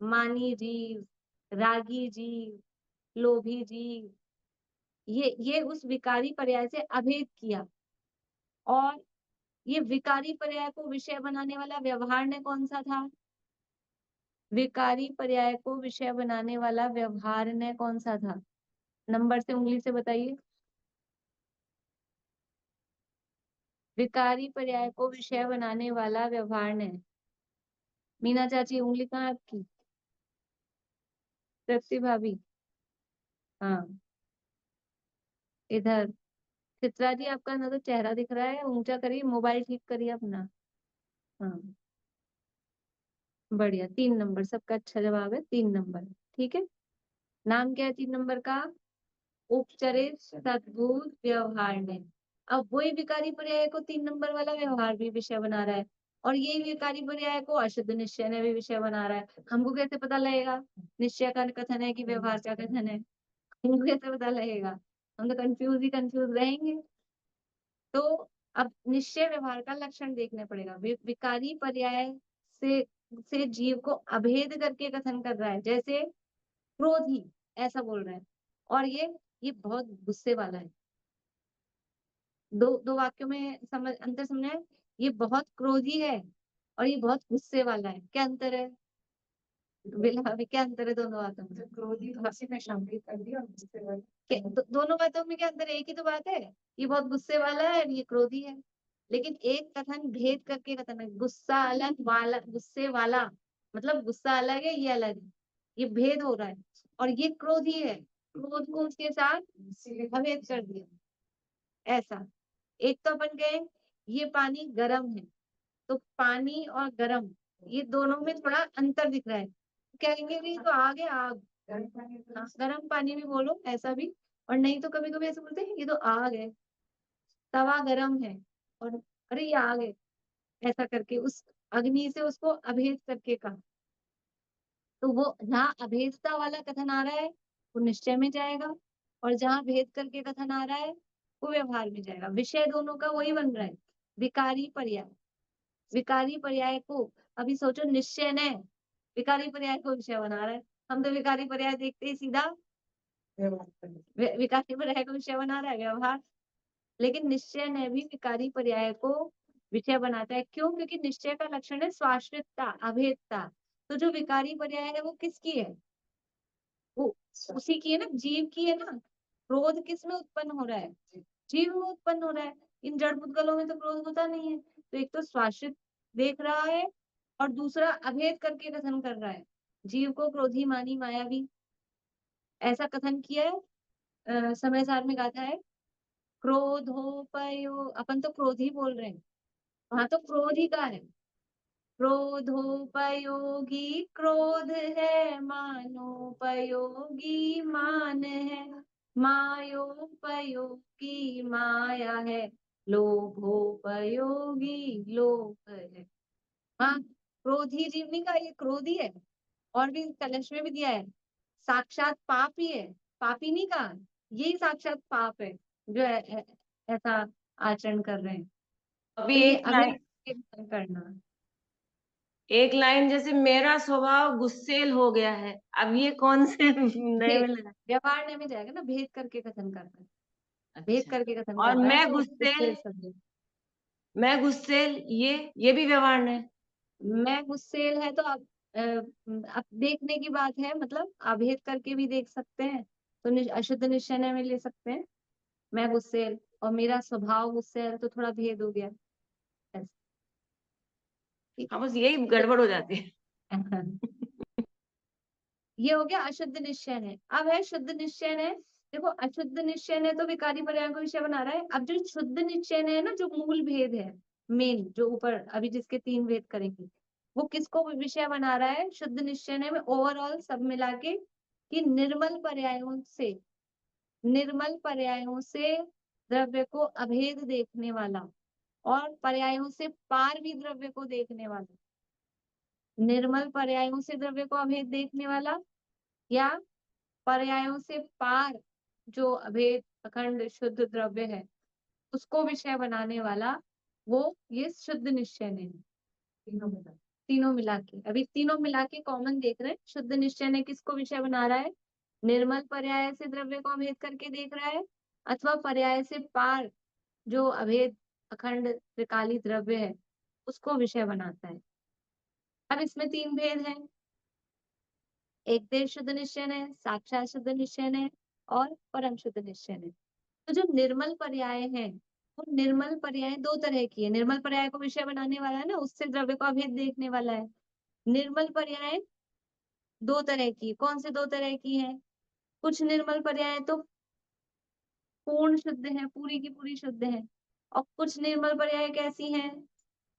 मानी जीव, रागी जीव, लोभी जीव, ये उस विकारी पर्याय से अभेद किया। और ये विकारी पर्याय को विषय बनाने वाला व्यवहार ने कौन सा था, विकारी पर्याय को विषय बनाने वाला व्यवहार ने कौन सा था, नंबर से उंगली से बताइए। विकारी पर्याय को विषय बनाने वाला व्यवहार ने, मीना चाची उंगली कहाँ है आपकी, तृप्ति भाभी, हाँ इधर, चित्रा जी आपका ना तो चेहरा दिख रहा है, ऊंचा करिए, मोबाइल ठीक करिए अपना, हाँ बढ़िया, 3 नंबर, सबका अच्छा जवाब है, 3 नंबर। ठीक है, नाम क्या है 3 नंबर का, उपचरित सद्भुत व्यवहार ने। अब वही विकारी पर्याय को 3 नंबर वाला व्यवहार भी विषय बना रहा है, और यही विकारी पर्याय को अशुद्ध निश्चय ने भी विषय बना रहा है। हमको कैसे पता लगेगा निश्चय का कथन है कि व्यवहार का कथन है, हमको कैसे पता लगेगा, हम तो कंफ्यूज रहेंगे। तो अब निश्चय व्यवहार का लक्षण देखना पड़ेगा, विकारी पर्याय से जीव को अभेद करके कथन कर रहा है, जैसे क्रोधी ऐसा बोल रहा है, और ये बहुत गुस्से वाला है, दो वाक्यों में अंतर समझना है। ये बहुत क्रोधी है और ये बहुत गुस्से वाला है। क्या अंतर है? क्या अंतर है दोनों बातों में? क्रोधी हंसी में शामिल कर दिया और गुस्से वाला दोनों बातों में क्या अंतर है? एक ही तो बात है। ये बहुत गुस्से वाला है और ये क्रोधी है। लेकिन एक कथन भेद करके कथन है। गुस्सा अलग, वाला गुस्से वाला मतलब गुस्सा अलग है, ये अलग है, ये भेद हो रहा है। और ये क्रोधी है, क्रोध को उसके साथ अभेद कर दिया। ऐसा एक तो अपन गए ये पानी गर्म है, तो पानी और गर्म ये दोनों में थोड़ा अंतर दिख रहा है। क्या कहेंगे कि तो आग है, आग। हाँ, गर्म पानी भी बोलो ऐसा भी। और नहीं तो कभी कभी ऐसे बोलते हैं ये तो आग है, तवा गर्म है और अरे ये आग है, ऐसा करके उस अग्नि से उसको अभेद करके कहा। तो वो जहाँ अभेदता वाला कथन आ रहा है वो निश्चय में जाएगा, और जहाँ भेद करके कथन आ रहा है वो व्यवहार में जाएगा। विषय दोनों का वही बन रहा है, विकारी पर्याय। विकारी पर्याय को अभी सोचो, निश्चय ने विकारी पर्याय को विषय बना रहा है। हम तो विकारी पर्याय देखते ही सीधा विकारी पर्याय को विषय बना रहा है, व्यवहार। लेकिन निश्चय ने भी विकारी पर्याय को विषय बनाता है। क्यों? क्योंकि निश्चय का लक्षण है स्वाश्रितता, अभेदता। तो जो विकारी पर्याय है वो किसकी है? वो उसी की है ना, जीव की है ना। क्रोध किस में उत्पन्न हो रहा है? जीव में उत्पन्न हो रहा है। इन जड़ पुद्गलों में तो क्रोध होता नहीं है। तो एक तो स्वाश्रित देख रहा है और दूसरा अभेद करके कथन कर रहा है। जीव को क्रोधी, मानी, मायावी ऐसा कथन किया है। समय सार में गाथा है, क्रोधोपयो, अपन तो क्रोध ही बोल रहे हैं, वहां तो क्रोध ही का है। क्रोधोपयोगी क्रोध है, मानोपयोगी मान है, मायोपयोगी माया है, लोभोपयोगी लोभ है। हाँ, क्रोधी जीवनी का ये क्रोधी है। और भी कलश में भी दिया है, साक्षात पाप ही है, पापी नहीं कहा, यही साक्षात पाप है जो ऐसा आचरण कर रहे हैं। अभी तो ये एक लाइन, अभेद करना। एक लाइन जैसे मेरा स्वभाव गुस्सेल हो गया है, अब ये कौन से नए में लगा? व्यवहार में जाएगा ना, भेद करके कथन करना है। भेद अच्छा, करके कथन और कर रहा है मैं तो गुस्सेल, शब्द। मैं गुस्सेल, ये भी व्यवहार है। मैं गुस्सेल है तो अब देखने की बात है, मतलब अभेद करके भी देख सकते हैं। तो अशुद्ध निश्चय में ले सकते हैं मैं गुस्सेल और मेरा स्वभाव गुस्सेल, तो थोड़ा भेद हो गया ऐसा। ठीक हाँ, बस यही गड़बड़ हो जाती है। है। ये हो गया अशुद्ध निश्चय है। अब है शुद्ध निश्चय है। देखो, अशुद्ध निश्चय है तो विकारी पर्याय को विषय बना रहा है। अब जो शुद्ध निश्चय है ना, जो मूल भेद है, मेन जो ऊपर अभी जिसके 3 भेद करेंगे, वो किसको विषय बना रहा है शुद्ध निश्चय में ओवरऑल सब मिला के? कि निर्मल पर्यायों से द्रव्य को अभेद देखने वाला और पर्यायों से पार भी द्रव्य को देखने वाला। निर्मल पर्यायों से द्रव्य को अभेद देखने वाला या पर्यायों से पार जो अभेद अखंड शुद्ध द्रव्य है उसको विषय बनाने वाला, वो ये शुद्ध निश्चय ने। तीनों मिला के, अभी तीनों मिला के कॉमन देख रहे हैं। शुद्ध निश्चय ने किसको विषय बना रहा है? निर्मल पर्याय से द्रव्य को अभेद करके देख रहा है, अथवा पर्याय से पार जो अभेद अखंड त्रिकाली द्रव्य है उसको विषय बनाता है। अब इसमें 3 भेद हैं, एक देश शुद्ध निश्चय है, साक्षात शुद्ध निश्चय है और परम शुद्ध निश्चय है। तो जो निर्मल पर्याय है, वो निर्मल पर्याय 2 तरह की है। निर्मल पर्याय को विषय बनाने वाला है ना, उससे द्रव्य को अभेद देखने वाला है। निर्मल पर्याय 2 तरह की। कौन से 2 तरह की है? कुछ निर्मल पर्याय तो पूर्ण शुद्ध है, पूरी की पूरी शुद्ध है, और कुछ निर्मल पर्याय कैसी हैं?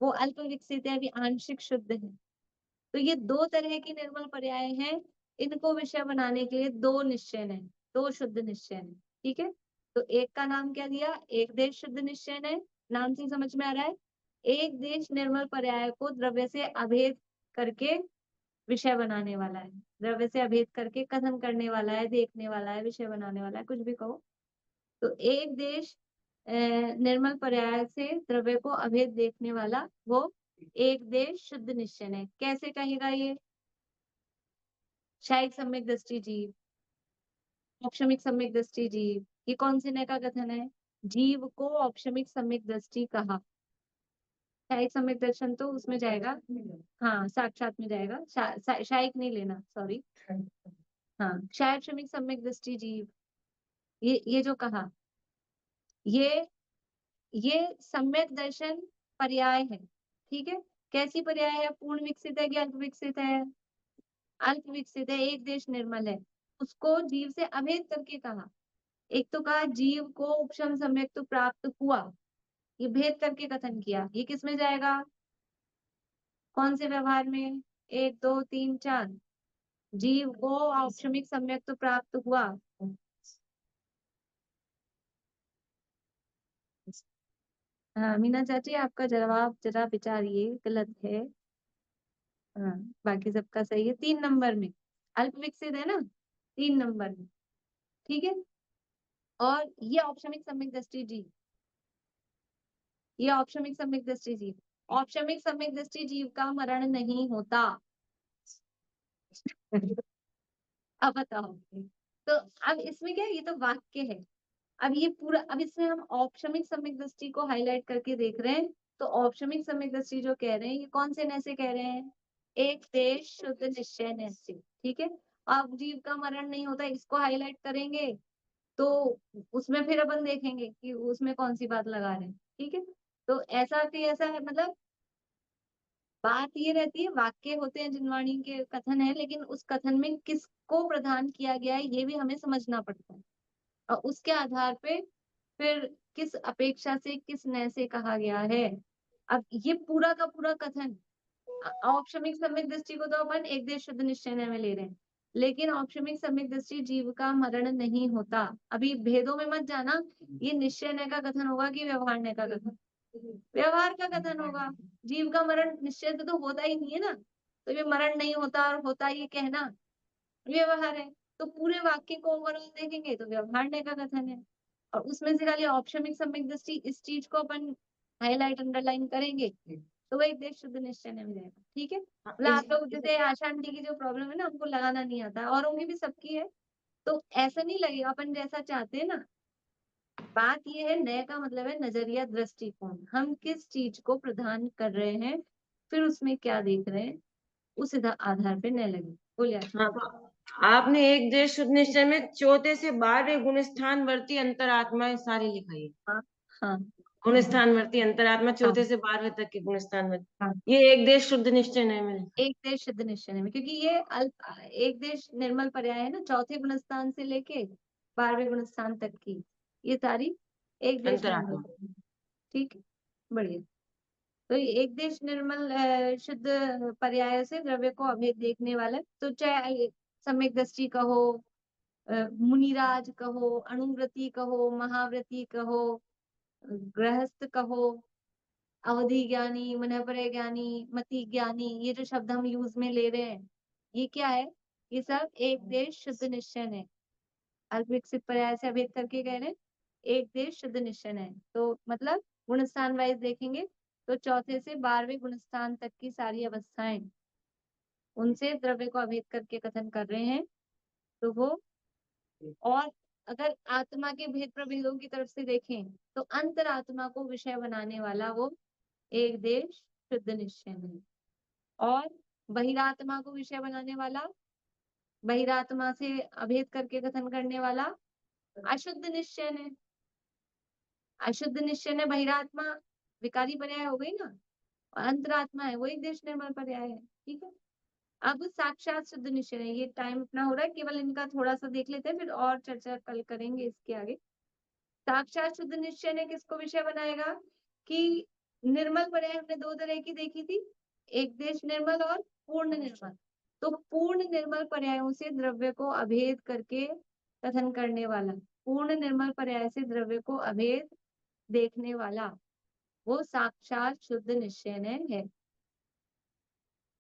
वो अल्प विकसित है, अभी आंशिक शुद्ध है। तो ये 2 तरह की निर्मल पर्याय हैं। इनको विषय बनाने के लिए 2 निश्चय है, 2 शुद्ध निश्चय है। ठीक है, तो एक का नाम क्या दिया? एक देश शुद्ध निश्चय है। नाम से समझ में आ रहा है, एक देश निर्मल पर्याय को द्रव्य से अभेद करके विषय बनाने वाला है, द्रव्य से अभेद करके कथन करने वाला है, देखने वाला है, विषय बनाने वाला है, कुछ भी कहो। तो एक देश निर्मल पर्याय से द्रव्य को अभेद देखने वाला, वो एक देश शुद्ध निश्चय है। कैसे कहेगा ये? शायिक सम्यक दृष्टि जीव, औक्षमिक सम्यक दृष्टि जीव, ये कौन से नय का कथन है? जीव को औपशमिक सम्यक दृष्टि कहा। शायिक सम्यक दर्शन तो उसमें जाएगा, हाँ साक्षात में जाएगा, शायिक नहीं लेना, सॉरी, हाँ शायिक सम्यक दृष्टि जीव, ये जो कहा, ये सम्यक दर्शन पर्याय है, ठीक है। कैसी पर्याय है? पूर्ण विकसित है कि अल्प विकसित है? अल्प विकसित है, एक देश निर्मल है, उसको जीव से अभेद करके कहा। एक तो कहा जीव को उपशम सम्यक तो प्राप्त हुआ, ये भेद करके कथन किया। ये किस में जाएगा? कौन से व्यवहार में? 1 2 3 4, जीव को औपशमिक सम्यक तो प्राप्त हुआ। हाँ मीना चाची, आपका जवाब जरा विचारिए, गलत है। हाँ बाकी सबका सही है। 3 नंबर में अल्प विकसित है ना, 3 नंबर में, ठीक है। और ये औपशमिक सम्यक दृष्टि जीव, ये औपशमिक सम्यक दृष्टि जीव, औपशमिक सम्यक दृष्टि जीव का मरण नहीं होता। अब बताओ, तो अब इसमें क्या है? ये तो वाक्य है। अब ये पूरा, अब इसमें हम औपशमिक सम्यक दृष्टि को हाईलाइट करके देख रहे हैं। तो औपशमिक सम्यक दृष्टि जो कह रहे हैं, ये कौन से न से कह रहे हैं? एक देश शुद्ध निश्चय न से, ठीक है। अब जीव का मरण नहीं होता, इसको हाईलाइट करेंगे तो उसमें फिर अपन देखेंगे कि उसमें कौन सी बात लगा रहे हैं, ठीक है। तो ऐसा कि ऐसा है, मतलब बात ये रहती है, वाक्य होते हैं जिनवाणी के कथन है, लेकिन उस कथन में किसको प्रदान किया गया है ये भी हमें समझना पड़ता है, और उसके आधार पे फिर किस अपेक्षा से, किस नय से कहा गया है। अब ये पूरा का पूरा कथन, औपशमिक सम्यक दृष्टि को तो अपन एक देश शुद्ध निश्चय में ले रहे हैं, लेकिन औपशमिक सम्यक दृष्टि जीव का मरण नहीं होता। अभी भेदों में मत जाना, ये निश्चय नय का कथन होगा कि व्यवहार नय का कथन? व्यवहार का कथन होगा। जीव का मरण निश्चय तो होता ही नहीं है ना, तो ये मरण नहीं होता और होता ये कहना व्यवहार है। तो पूरे वाक्य को ओवरऑल देखेंगे तो व्यवहार नय का कथन है, और उसमें से खाली औपशमिक सम्यक दृष्टि, इस चीज को अपन हाईलाइट अंडरलाइन करेंगे तो वो एक देश शुद्ध निश्चय में जाएगा, ठीक है। मतलब आप लोग जैसे आशा आंटी की जो प्रॉब्लम है ना, हमको लगाना नहीं आता, औरों की भी सबकी है, तो ऐसा नहीं लगेगा अपन जैसा चाहते हैं ना। बात ये है, नए का मतलब है नजरिया, दृष्टिकोण, हम किस चीज को प्रदान कर रहे हैं, फिर उसमें क्या देख रहे हैं, उस आधार पे नए लगे। बोलिए आशा। हाँ, तो आपने एक देश शुद्ध निश्चय में चौथे से 12वें गुण स्थान वर्ती अंतरात्मा सारी लिखाई है। हाँ हाँ गुण स्थान वर्ती अंतरात्मा हाँ चौथे से 12वें तक के गुण स्थान वर्ती, हाँ, ये एक देश शुद्ध निश्चय नहीं मिले। एक देश शुद्ध निश्चय में, क्योंकि ये अल्प, एक देश निर्मल पर्याय है ना, चौथे गुण स्थान से लेके 12वें गुण स्थान तक की ये सारी एक देश निर्मल अंतरात्मा पर्याय, ठीक है, बढ़िया। तो ये एक देश निर्मल शुद्ध पर्याय से द्रव्य को अभेद देखने वाला, तो चाहे सम्यक दृष्टि कहो, मुनिराज कहो, अणुव्रती कहो, महाव्रती कहो, गृहस्थ कहो, अवधि ज्ञानी, मनःपरय ज्ञानी, मति ज्ञानी, ये जो शब्द हम यूज में ले रहे हैं, ये क्या है? ये सब एक देश शुद्ध निश्चय है। अल्प विकसित पर्याय से अभेद करके कह रहे हैं एक देश शुद्ध निश्चय है। तो मतलब गुण स्थान वाइज देखेंगे तो चौथे से 12वें गुण स्थान तक की सारी अवस्थाएं, उनसे द्रव्य को अभेद करके कथन कर रहे हैं। तो वो, और अगर आत्मा के भेद प्रभेदों की तरफ से देखें तो अंतरात्मा को विषय बनाने वाला वो एक देश शुद्ध निश्चय है, और बहिरात्मा को विषय बनाने वाला, बहिरात्मा से अभेद करके कथन करने वाला अशुद्ध निश्चय है। अशुद्ध निश्चय है, बहिरात्मा विकारी पर्याय हो गई ना, और अंतरात्मा है वो एक देश निर्मल पर्याय है, ठीक है। अब साक्षात शुद्ध निश्चय है, ये टाइम अपना हो रहा है, केवल इनका थोड़ा सा देख लेते हैं, फिर और चर्चा कल करेंगे इसके आगे। साक्षात शुद्ध निश्चय ने किसको विषय बनाएगा? कि निर्मल पर्याय हमने 2 तरह की देखी थी, एक देश निर्मल और पूर्ण निर्मल। तो पूर्ण निर्मल पर्यायों से द्रव्य को अभेद करके कथन करने वाला, पूर्ण निर्मल पर्याय से द्रव्य को अभेद देखने वाला, वो साक्षात शुद्ध निश्चय है।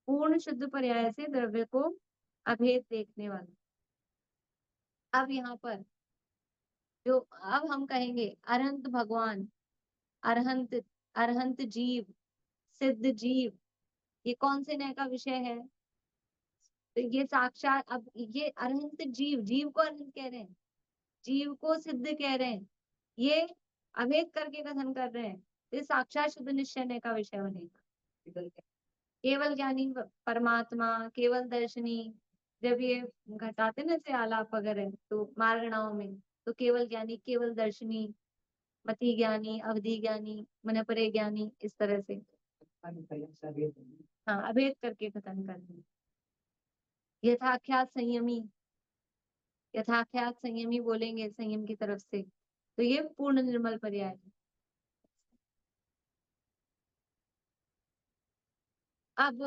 पूर्ण शुद्ध पर्याय से द्रव्य को अभेद देखने वाला। अब यहाँ पर जो अब हम कहेंगे अरहंत भगवान, अरहंत, अरहंत जीव, सिद्ध जीव, ये कौन से नय का विषय है? तो ये साक्षात, अब ये अरहंत जीव, जीव को अरहंत कह रहे हैं, जीव को सिद्ध कह रहे हैं, ये अभेद करके कथन कर रहे हैं, तो साक्षात शुद्ध निश्चय का विषय बनेगा। केवल ज्ञानी परमात्मा, केवल दर्शनी, जब ये घटाते ना से आलाप वगैरह तो मार्गणाओं में, तो केवल ज्ञानी, केवल दर्शनी, मति ज्ञानी, अवधि ज्ञानी, मनपरे ज्ञानी, इस तरह से हाँ अभेद करके कथन करते हैं। यथाख्यात संयमी, यथाख्यात संयमी बोलेंगे संयम की तरफ से, तो ये पूर्ण निर्मल पर्याय है। अब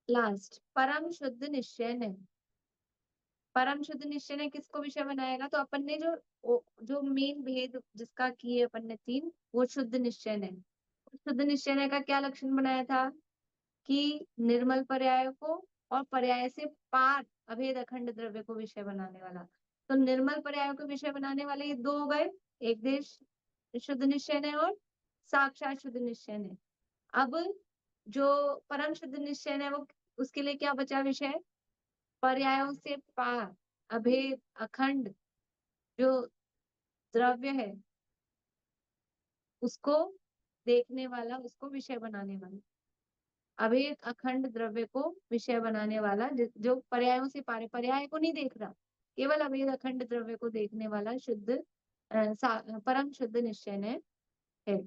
लास्ट परम शुद्ध निश्चय ने, परम शुद्ध निश्चय ने किसको विषय बनाएगा? तो अपन ने जो मेन भेद जिसका किए अपन ने 3, वो शुद्ध निश्चय ने। शुद्ध निश्चय ने का क्या लक्षण बनाया था कि निर्मल पर्याय को और पर्याय से पार अभेद अखंड द्रव्य को विषय बनाने वाला। तो निर्मल पर्याय को विषय बनाने वाले ये 2 हो गए, एक देश शुद्ध निश्चय ने और साक्षात शुद्ध निश्चय ने। अब जो परम शुद्ध निश्चय है वो उसके लिए क्या बचा विषय? पर्यायों से पार अभेद अखंड जो द्रव्य है उसको देखने वाला, उसको विषय बनाने वाला, अभेद अखंड द्रव्य को विषय बनाने वाला, जो पर्यायों से पार, पर्याय को नहीं देख रहा, केवल अभेद अखंड द्रव्य को देखने वाला शुद्ध परम शुद्ध निश्चय ने है।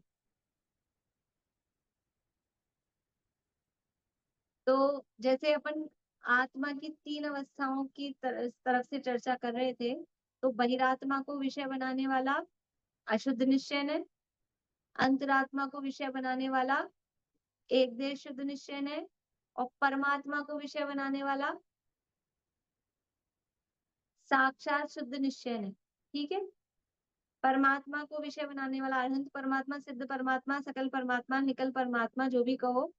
तो जैसे अपन आत्मा की 3 अवस्थाओं की तरफ से चर्चा कर रहे थे, तो बहिरात्मा को विषय बनाने वाला अशुद्ध निश्चय ने, अंतरात्मा को विषय बनाने वाला एक देश शुद्ध निश्चय ने, और परमात्मा को विषय बनाने वाला साक्षात शुद्ध निश्चय ने। ठीक है, परमात्मा को विषय बनाने वाला अनंत परमात्मा, सिद्ध परमात्मा, सकल परमात्मा, निकल परमात्मा, जो भी कहो,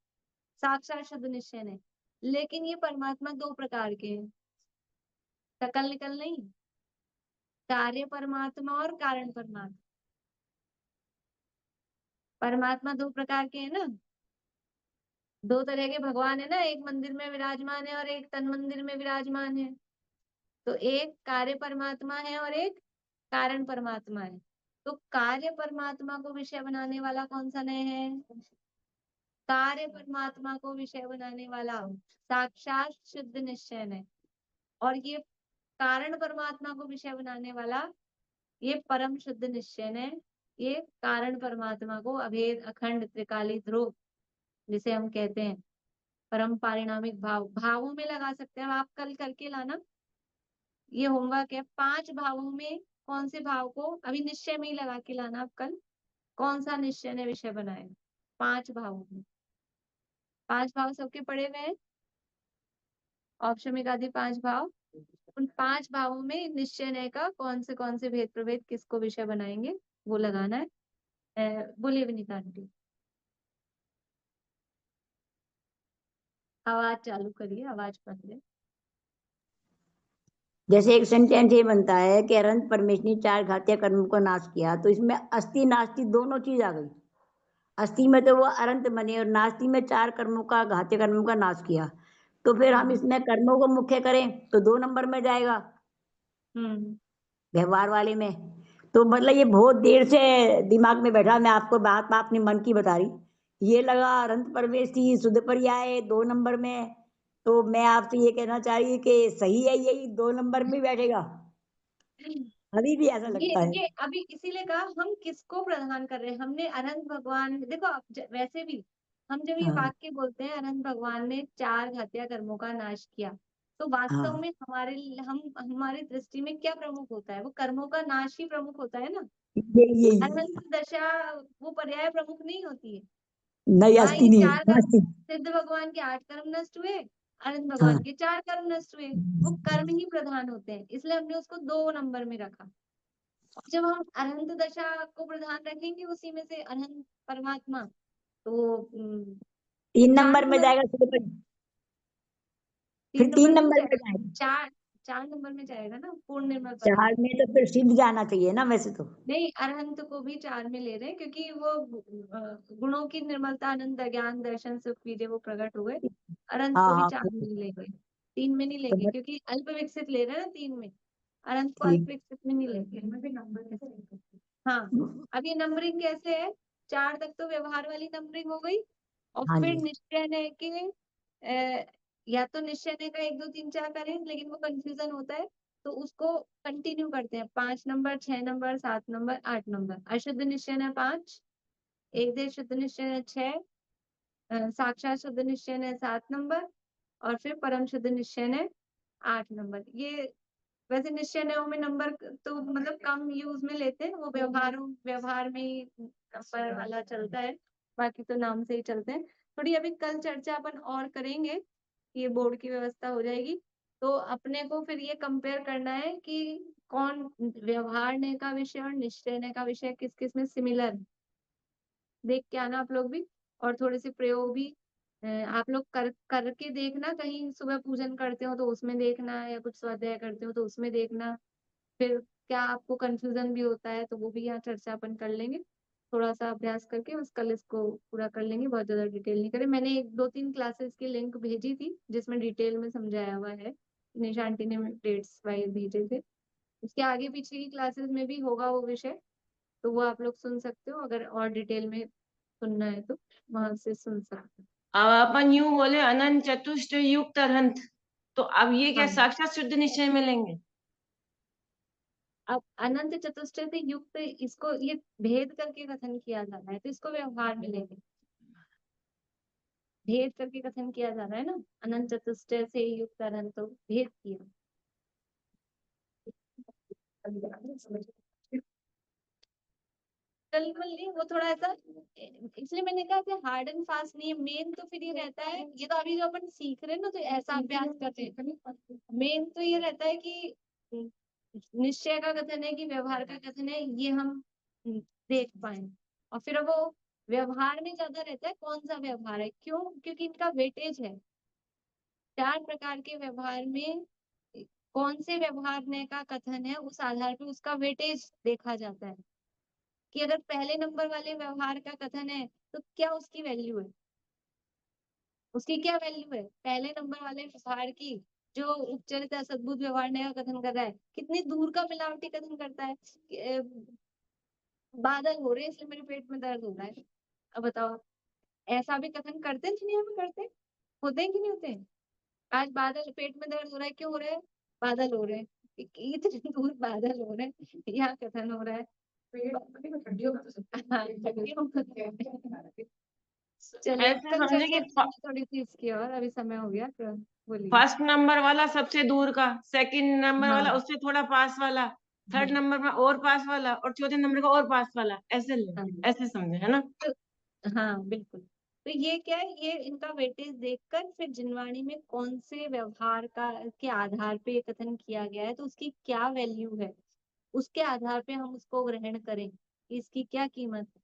साक्षात शुद्ध निश्चय ने। लेकिन ये परमात्मा 2 प्रकार के हैं, सकल निकल नहीं, कार्य परमात्मा और कारण परमात्मा। परमात्मा 2 प्रकार के हैं ना, 2 तरह के भगवान है ना, एक मंदिर में विराजमान है और एक तन मंदिर में विराजमान है। तो एक कार्य परमात्मा है और एक कारण परमात्मा है। तो कार्य परमात्मा को विषय बनाने वाला कौन सा नय है? कार्य परमात्मा को विषय बनाने वाला साक्षात शुद्ध निश्चय है। और ये कारण परमात्मा को विषय बनाने वाला ये परम शुद्ध निश्चय है। ये कारण परमात्मा को अभेद अखंड त्रिकाली ध्रुव जिसे हम कहते हैं, परम पारिणामिक भाव, भावों में लगा सकते हैं। आप कल करके लाना, ये होमवर्क है। 5 भावों में कौन से भाव को अभी निश्चय में ही लगा के लाना। आप कल कौन सा निश्चय ने विषय बनाए? 5 भावों में। 5 भाव सबके पढ़े हुए हैं, ऑप्शन में आदि 5 भाव। उन 5 भावों में निश्चय नय का कौन से भेद प्रभेद किसको विषय बनाएंगे वो लगाना है। बोलिए विनीता आंटी, आवाज चालू करिए, आवाज बंद है। जैसे एक सेंटेंस ये बनता है कि अनंत परमेश्वर ने 4 घातीय कर्मों का नाश किया, तो इसमें अस्थि नास्ति दोनों चीज आ गई। अस्थि में तो वो अनंत बने और नास्ति में 4 कर्मों का, घातीय कर्मों का नाश किया। तो फिर हम इसमें कर्मों को मुख्य करें तो 2 नंबर में जाएगा व्यवहार वाले में। तो मतलब ये बहुत देर से दिमाग में बैठा, मैं आपको बात अपने मन की बता रही। ये लगा अनंत परमेश्वरी शुद्ध पर्याय 2 नंबर में, तो मैं आपसे ये कहना चाह रही कि सही है यही 2 नंबर में बैठेगा। अभी भी ऐसा लगता है। ये अभी इसीलिए कहा हम किसको प्रदान कर रहे हैं। हमने अनंत भगवान, देखो वैसे भी हम जब ये वाक्य बोलते हैं अनंत भगवान ने 4 घातीय कर्मों का नाश किया, तो वास्तव में हमारी दृष्टि में क्या प्रमुख होता है? वो कर्मों का नाश ही प्रमुख होता है ना। अनंत दशा वो पर्याय प्रमुख नहीं होती है। नहीं, अस्थि नहीं, सिद्ध भगवान के 8 कर्म नष्ट हुए, अनंत भगवान के 4 कर्म नष्ट हुए। वो कर्म ही प्रधान होते हैं, इसलिए हमने उसको 2 नंबर में रखा। जब हम अनंत दशा को प्रधान रखेंगे उसी में से अनंत परमात्मा, तो 3 नंबर में जाएगा। फिर 3 नंबर में जाएगा, 4 नंबर में जाएगा ना पूर्ण निर्मल। 4 में तो फिर सिद्ध जाना चाहिए ना वैसे तो। नहीं, अरहंत को भी 4 में ले रहे हैं क्योंकि वो गुणों की निर्मलता, आनंद, ज्ञान, दर्शन, सुख, वीर्य वो प्रकट हुए। अरहंत को भी 4 में ले गए, 3 में नहीं लेंगे क्योंकि अल्प विकसित ले रहे हैं ना 3 में। अनंत को अल्प विकसित में नहीं लेंगे। हाँ, अब ये नंबरिंग कैसे है, 4 तक तो व्यवहार वाली नंबरिंग हो गई, और हाँ फिर जी। निश्चय नय के या तो निश्चय नय का 1 2 3 4 करें, लेकिन वो कंफ्यूजन होता है, तो उसको कंटिन्यू करते हैं, 5 नंबर, 6 नंबर, 7 नंबर, 8 नंबर। अशुद्ध निश्चय नय 5, एकदेश शुद्ध निश्चय नय 6, साक्षात शुद्ध निश्चय नय 7 नंबर, और फिर परम शुद्ध निश्चय नय 8 नंबर। ये वैसे निश्चय नयों में नंबर तो मतलब कम यूज में लेते हैं, वो व्यवहार में ही नंबर वाला चलता है, बाकी तो नाम से ही चलते हैं। थोड़ी अभी कल चर्चा अपन और करेंगे, ये बोर्ड की व्यवस्था हो जाएगी, तो अपने को फिर ये कंपेयर करना है कि कौन व्यवहार नय का विषय और निश्चय नय का विषय किस किस में सिमिलर, देख के आना आप लोग भी, और थोड़े से प्रयोग भी आप लोग करके देखना, कहीं सुबह पूजन करते हो तो उसमें देखना, या कुछ स्वाध्याय करते हो तो उसमें देखना, फिर क्या आपको कंफ्यूजन भी होता है तो वो भी यहाँ चर्चा अपन कर लेंगे, थोड़ा सा अभ्यास करके बस कल इसको पूरा कर लेंगे, बहुत ज्यादा डिटेल नहीं करें। मैंने 1 2 3 क्लासेस की लिंक भेजी थी जिसमें डिटेल में समझाया हुआ है, निशा आंटी ने डेट्स वाइज भेजे थे, उसके आगे पीछे की क्लासेस में भी होगा वो विषय, तो वो आप लोग सुन सकते हो, अगर और डिटेल में सुनना है तो वहां से सुन सकते अब अपन यूं बोले अनंत चतुष्ट युक्त अनंत, तो अब ये हो। क्या हाँ, साक्षात शुद्ध निश्चय में लेंगे? अब अनंत चतुष्टय से युक्त इसको ये भेद करके कथन किया जा रहा है, तो इसको व्यवहार में लेंगे, भेद करके कथन किया जा रहा है ना, अनंत चतुष्टय से युक्त अनंत, तो भेद किया। बिल्कुल नहीं, वो थोड़ा ऐसा, इसलिए मैंने कहा कि हार्ड एंड फास्ट नहीं है, मेन तो फिर ये रहता है, ये तो अभी जो अपन सीख रहे हैं ना, तो ऐसा अभ्यास करते हैं, मेन तो ये रहता है कि निश्चय का कथन है कि व्यवहार का कथन है, ये हम देख पाए, और फिर वो व्यवहार में ज्यादा रहता है, कौन सा व्यवहार है, क्यों, क्योंकि इनका वेटेज है, 4 प्रकार के व्यवहार में कौन से व्यवहार ने का कथन है, उस आधार पर उसका वेटेज देखा जाता है, कि अगर पहले नंबर वाले व्यवहार का कथन है तो क्या उसकी वैल्यू है, उसकी क्या वैल्यू है पहले नंबर वाले व्यवहार की, जो उपचरित असद्भुत व्यवहार ने का कथन कर रहा है, कितनी दूर का मिलावटी कथन करता है बादल हो रहे हैं इसलिए मेरे पेट में दर्द हो रहा है। अब बताओ, ऐसा भी कथन करते हैं दुनिया में, करते होते हैं कि नहीं होते हैं? आज बादल, पेट में दर्द हो रहा है, क्यों हो रहा है, बादल हो रहे हैं, इतनी दूर बादल हो रहे हैं, यहाँ कथन हो रहा है। हाँ, चलिए ऐसे कल समझे चर्चा कि करेंगे थोड़ी सी इसकी, और अभी समय हो गया, तो बोलिए। फर्स्ट नंबर वाला सबसे दूर का, सेकंड नंबर हाँ, वाला उससे थोड़ा पास वाला, थर्ड हाँ, नंबर में और पास वाला, और चौथे नंबर का और पास वाला, ऐसे ले, हाँ, ऐसे समझे, है ना? तो हाँ बिल्कुल, तो ये क्या है, ये इनका वेटेज देखकर फिर जिनवाणी में कौन से व्यवहार का के आधार पे ये कथन किया गया है, तो उसकी क्या वैल्यू है, उसके आधार पे हम उसको ग्रहण करें कि इसकी क्या कीमत है।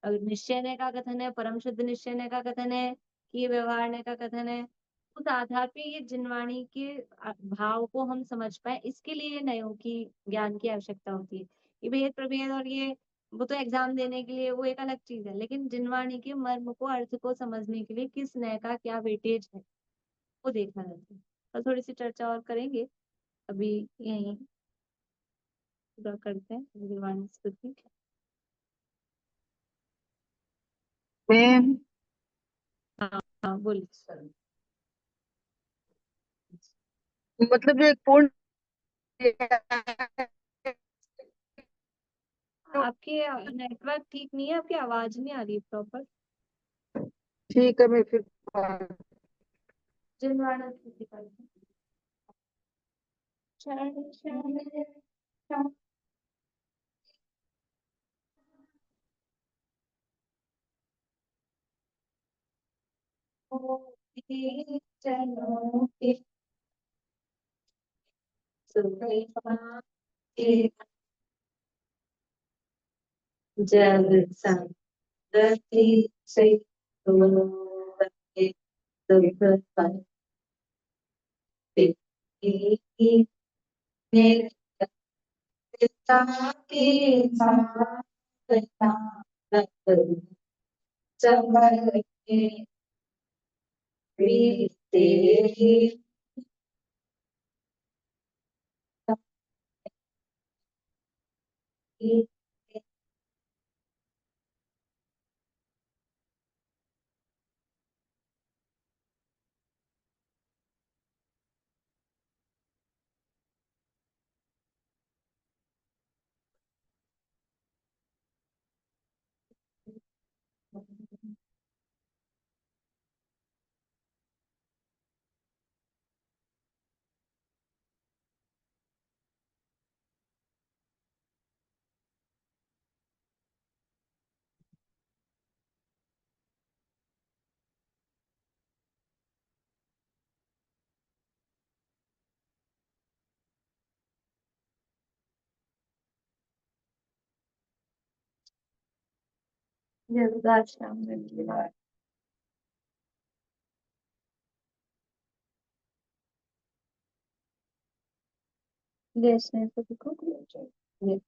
अगर निश्चय नय का कथन है, परम शुद्ध निश्चय नय का कथन है, कि ये व्यवहार नय का कथन है, उस आधार पे ये जिनवाणी के भाव को हम समझ पाए, इसके लिए नयों की ज्ञान की आवश्यकता होती है। ये भेद प्रभेद और ये वो तो एग्जाम देने के लिए वो एक अलग चीज है, लेकिन जिनवाणी के मर्म को, अर्थ को समझने के लिए किस नय का क्या वेटेज है वो देखना रहता है, और थोड़ी सी चर्चा और करेंगे, अभी यही पूरा करते हैं जिनवाणी स्तुति। मैम हाँ बोलिए। मतलब जो एक पूर्ण आपके नेटवर्क ठीक नहीं है, आपकी आवाज नहीं आ रही प्रॉपर। ठीक है, मैं फिर जिनवाणा स्तुति करते हैं। शरण शरण शरण तेरे चरणों के सुबह के जग संगति से दुख मेरे पिता के साथ चमन के तेरे जगदाश्रम में Yes, yes, so देखो, yes.